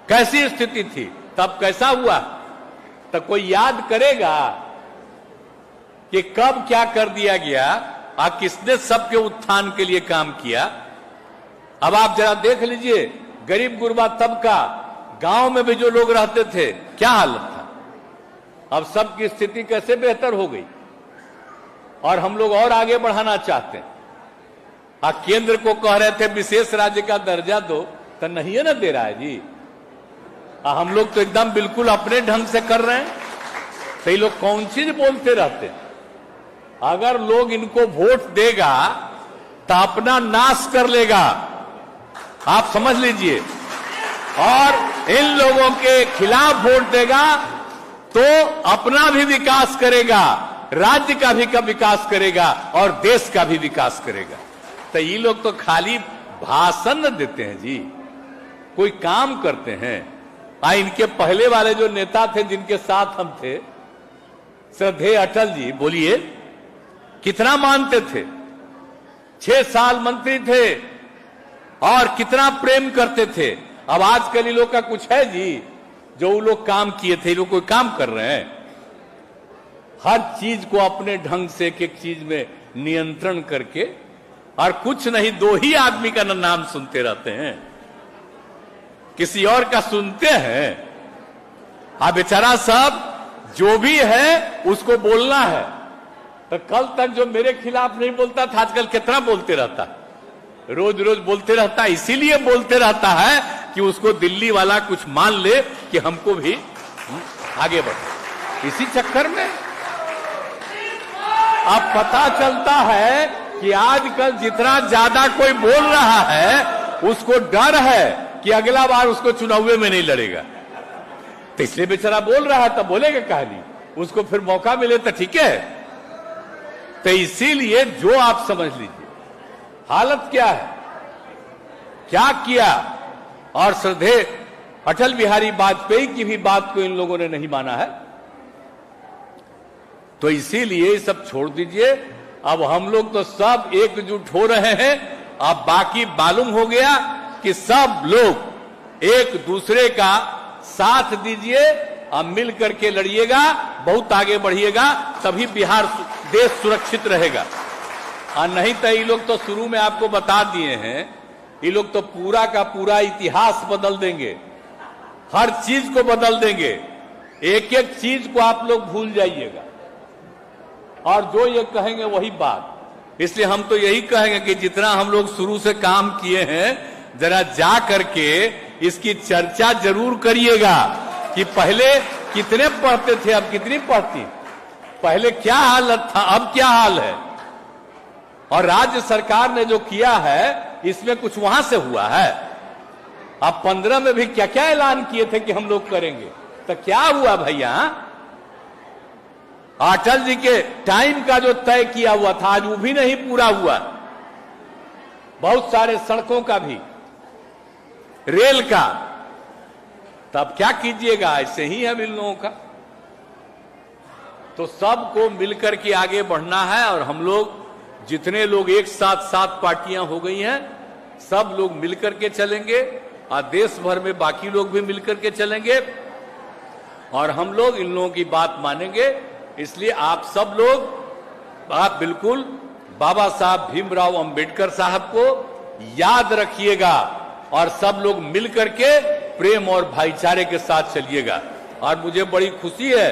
कैसी स्थिति थी, तब कैसा हुआ। तो कोई याद करेगा कि कब क्या कर दिया गया और किसने सबके उत्थान के लिए काम किया। अब आप जरा देख लीजिए, गरीब गुरबा तबका, गांव में भी जो लोग रहते थे, क्या हालत था। अब सबकी स्थिति कैसे बेहतर हो गई, और हम लोग और आगे बढ़ाना चाहते हैं। केंद्र को कह रहे थे विशेष राज्य का दर्जा दो, तो नहीं है ना दे रहा है जी। हम लोग तो एकदम बिल्कुल अपने ढंग से कर रहे हैं। तो ये लोग कौन चीज बोलते रहते हैं। अगर लोग इनको वोट देगा तो अपना नाश कर लेगा, आप समझ लीजिए। और इन लोगों के खिलाफ वोट देगा तो अपना भी विकास करेगा, राज्य का भी विकास करेगा और देश का भी विकास करेगा। तो ये लोग तो खाली भाषण देते हैं जी, कोई काम करते हैं। इनके पहले वाले जो नेता थे जिनके साथ हम थे, श्रद्धेय अटल जी, बोलिए कितना मानते थे, 6 साल मंत्री थे और कितना प्रेम करते थे। अब आजकल ये लोग का कुछ है जी, जो वो लोग काम किए थे, ये लोग कोई काम कर रहे हैं। हर चीज को अपने ढंग से एक एक चीज में नियंत्रण करके, और कुछ नहीं, 2 ही आदमी का नाम सुनते रहते हैं, किसी और का सुनते हैं। अब बेचारा सब जो भी है उसको बोलना है। तो कल तक जो मेरे खिलाफ नहीं बोलता था, आजकल कितना बोलते रहता है, रोज रोज बोलते रहता है। इसीलिए बोलते रहता है कि उसको दिल्ली वाला कुछ मान ले कि हमको भी आगे बढ़े। इसी चक्कर में अब पता चलता है कि आजकल जितना ज्यादा कोई बोल रहा है, उसको डर है कि अगला बार उसको चुनाव में नहीं लड़ेगा। तो इसलिए बेचारा बोल रहा है, तो बोलेगा कहानी, उसको फिर मौका मिले तो ठीक है। तो इसीलिए जो आप समझ लीजिए हालत क्या है। क्या किया, और श्रद्धेय अटल बिहारी वाजपेयी की भी बात को इन लोगों ने नहीं माना है। तो इसीलिए सब छोड़ दीजिए। अब हम लोग तो सब एकजुट हो रहे हैं। अब बाकी मालूम हो गया कि सब लोग एक दूसरे का साथ दीजिए, अब मिल करके लड़िएगा, बहुत आगे बढ़िएगा, तभी बिहार देश सुरक्षित रहेगा। और नहीं तो ये लोग तो शुरू में आपको बता दिए हैं, ये लोग तो पूरा का पूरा इतिहास बदल देंगे, हर चीज को बदल देंगे, एक एक चीज को आप लोग भूल जाइएगा और जो ये कहेंगे वही बात। इसलिए हम तो यही कहेंगे कि जितना हम लोग शुरू से काम किए हैं, जरा जा करके इसकी चर्चा जरूर करिएगा कि पहले कितने पढ़ते थे, अब कितनी पढ़ती, पहले क्या हालत था, अब क्या हाल है, और राज्य सरकार ने जो किया है इसमें कुछ वहां से हुआ है। अब 15 में भी क्या क्या ऐलान किए थे कि हम लोग करेंगे, तो क्या हुआ भैया? अटल जी के टाइम का जो तय किया हुआ था आज वो भी नहीं पूरा हुआ। बहुत सारे सड़कों का भी, रेल का, तब क्या कीजिएगा? ऐसे ही है इन लोगों का। तो सबको मिलकर के आगे बढ़ना है और हम लोग जितने लोग एक साथ 7 पार्टियां हो गई हैं, सब लोग मिलकर के चलेंगे और देश भर में बाकी लोग भी मिलकर के चलेंगे और हम लोग इन लोगों की बात मानेंगे। इसलिए आप सब लोग आप बिल्कुल बाबा साहब भीमराव अंबेडकर साहब को याद रखिएगा और सब लोग मिलकर के प्रेम और भाईचारे के साथ चलिएगा। और मुझे बड़ी खुशी है,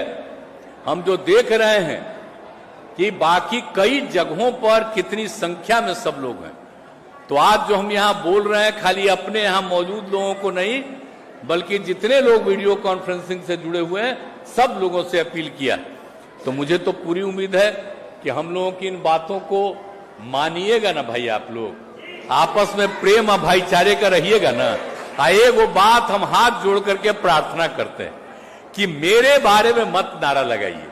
हम जो देख रहे हैं कि बाकी कई जगहों पर कितनी संख्या में सब लोग हैं। तो आज जो हम यहां बोल रहे हैं खाली अपने यहां मौजूद लोगों को नहीं, बल्कि जितने लोग वीडियो कॉन्फ्रेंसिंग से जुड़े हुए हैं सब लोगों से अपील किया। तो मुझे तो पूरी उम्मीद है कि हम लोगों की इन बातों को मानिएगा ना भाई, आप लोग आपस में प्रेम और भाईचारे का रहिएगा ना। आए वो बात हम हाथ जोड़ करके प्रार्थना करते हैं कि मेरे बारे में मत नारा लगाइए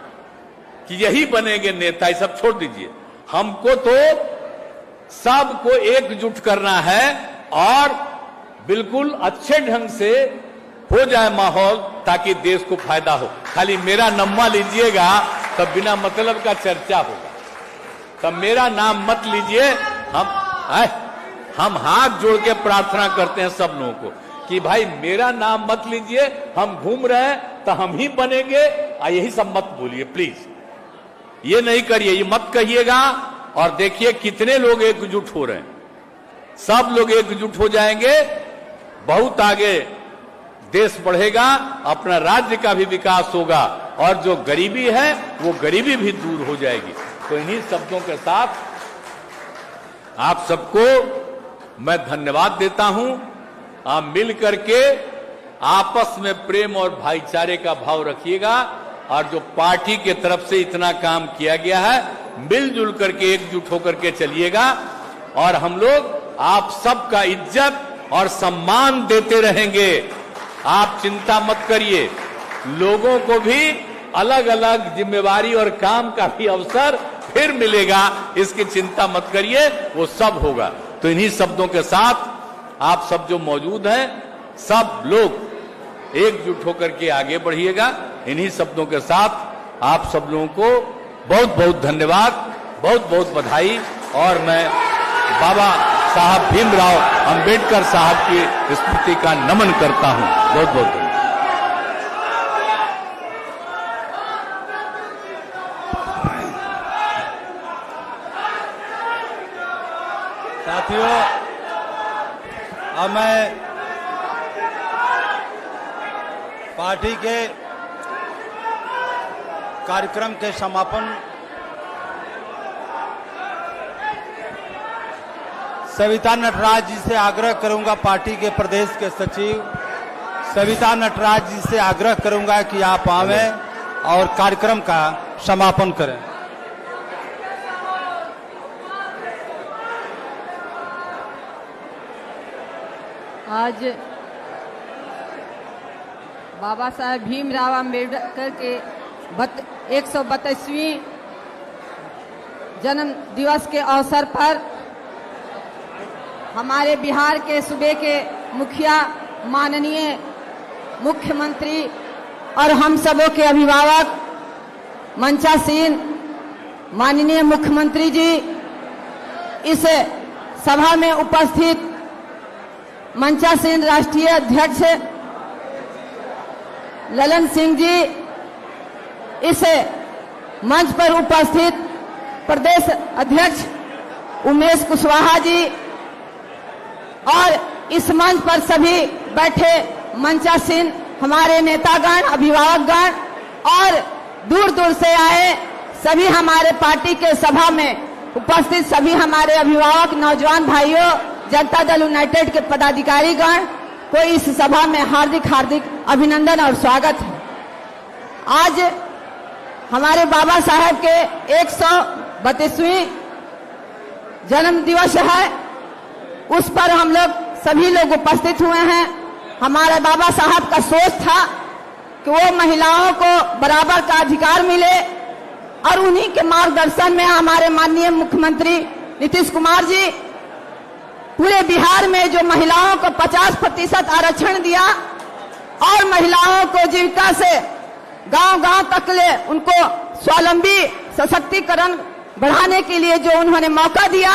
कि यही बनेंगे नेता, ये सब छोड़ दीजिए। हमको तो सबको एकजुट करना है और बिल्कुल अच्छे ढंग से हो जाए माहौल ताकि देश को फायदा हो। खाली मेरा नम्मा लीजिएगा तब बिना मतलब का चर्चा होगा, तब मेरा नाम मत लीजिए। हम हाथ जोड़ के प्रार्थना करते हैं सब लोगों को कि भाई मेरा नाम मत लीजिए, हम घूम रहे हैं तो हम ही बनेंगे, यही सब मत बोलिए प्लीज, ये नहीं करिए, ये मत कहिएगा। और देखिए कितने लोग एकजुट हो रहे हैं, सब लोग एकजुट हो जाएंगे, बहुत आगे देश बढ़ेगा, अपना राज्य का भी विकास होगा और जो गरीबी है वो गरीबी भी दूर हो जाएगी। तो इन्हीं शब्दों के साथ आप सबको मैं धन्यवाद देता हूं। आप मिल करके आपस में प्रेम और भाईचारे का भाव रखिएगा और जो पार्टी के तरफ से इतना काम किया गया है मिलजुल करके एकजुट होकर के चलिएगा और हम लोग आप सबका इज्जत और सम्मान देते रहेंगे। आप चिंता मत करिए, लोगों को भी अलग अलग जिम्मेवारी और काम का भी अवसर फिर मिलेगा, इसकी चिंता मत करिए, वो सब होगा। तो इन्हीं शब्दों के साथ आप सब जो मौजूद हैं सब लोग एकजुट होकर के आगे बढ़िएगा। इन्हीं शब्दों के साथ आप सब लोगों को बहुत बहुत धन्यवाद, बहुत बहुत बधाई और मैं बाबा साहब भीमराव अंबेडकर साहब की स्मृति का नमन करता हूं। बहुत बहुत धन्यवाद। साथियों, अब मैं पार्टी के कार्यक्रम के समापन सविता नटराज जी से आग्रह करूंगा, पार्टी के प्रदेश के सचिव सविता नटराज जी से आग्रह करूंगा कि आप आवें और कार्यक्रम का समापन करें। आज बाबा साहेब भीमराव अंबेडकर के 132वीं जन्म दिवस के अवसर पर हमारे बिहार के सूबे के मुखिया, माननीय मुख्यमंत्री और हम सबों के अभिभावक मंचासीन माननीय मुख्यमंत्री जी, इस सभा में उपस्थित मंचासीन राष्ट्रीय अध्यक्ष ललन सिंह जी, इस मंच पर उपस्थित प्रदेश अध्यक्ष उमेश कुशवाहा जी और इस मंच पर सभी बैठे मंचासीन हमारे नेतागण, अभिभावकगण और दूर दूर से आए सभी हमारे पार्टी के सभा में उपस्थित सभी हमारे अभिभावक, नौजवान भाइयों, जनता दल यूनाइटेड के पदाधिकारीगण को इस सभा में हार्दिक हार्दिक अभिनंदन और स्वागत है। आज हमारे बाबा साहब के 132वीं जन्म दिवस है, उस पर हम लोग सभी लोग उपस्थित हुए हैं। हमारे बाबा साहब का सोच था कि वो महिलाओं को बराबर का अधिकार मिले और उन्हीं के मार्गदर्शन में हमारे माननीय मुख्यमंत्री नीतीश कुमार जी पूरे बिहार में जो महिलाओं को 50% आरक्षण दिया और महिलाओं को जीविका से गांव-गांव तक ले उनको स्वावलंबी सशक्तिकरण बढ़ाने के लिए जो उन्होंने मौका दिया,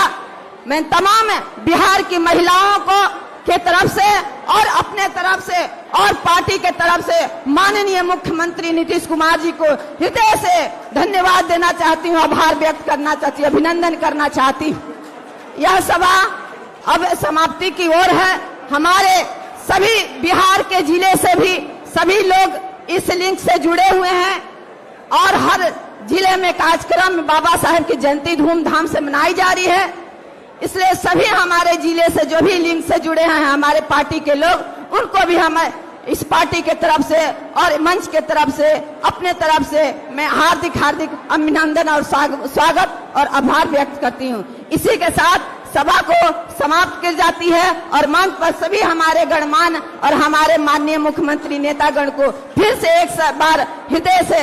मैं तमाम बिहार की महिलाओं को के तरफ से और अपने तरफ से और पार्टी के तरफ से माननीय मुख्यमंत्री नीतीश कुमार जी को हृदय से धन्यवाद देना चाहती हूँ, आभार व्यक्त करना चाहती हूँ, अभिनंदन करना चाहती हूँ। यह सभा अब समाप्ति की ओर है। हमारे सभी बिहार के जिले से भी सभी लोग इस लिंक से जुड़े हुए हैं और हर जिले में कार्यक्रम बाबा साहब की जयंती धूमधाम से मनाई जा रही है। इसलिए सभी हमारे जिले से जो भी लिंक से जुड़े हैं हमारे पार्टी के लोग, उनको भी हम इस पार्टी के तरफ से और मंच के तरफ से अपने तरफ से मैं हार्दिक हार्दिक अभिनंदन और स्वागत और आभार व्यक्त करती हूँ। इसी के साथ सभा को समाप्त की जाती है और मंच पर सभी हमारे गणमान्य और हमारे माननीय मुख्यमंत्री नेतागण को फिर से एक बार हृदय से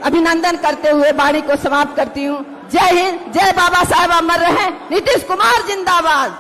अभिनंदन करते हुए वाणी को समाप्त करती हूँ। जय हिंद, जय बाबा साहब अमर रहें, नीतीश कुमार जिंदाबाद।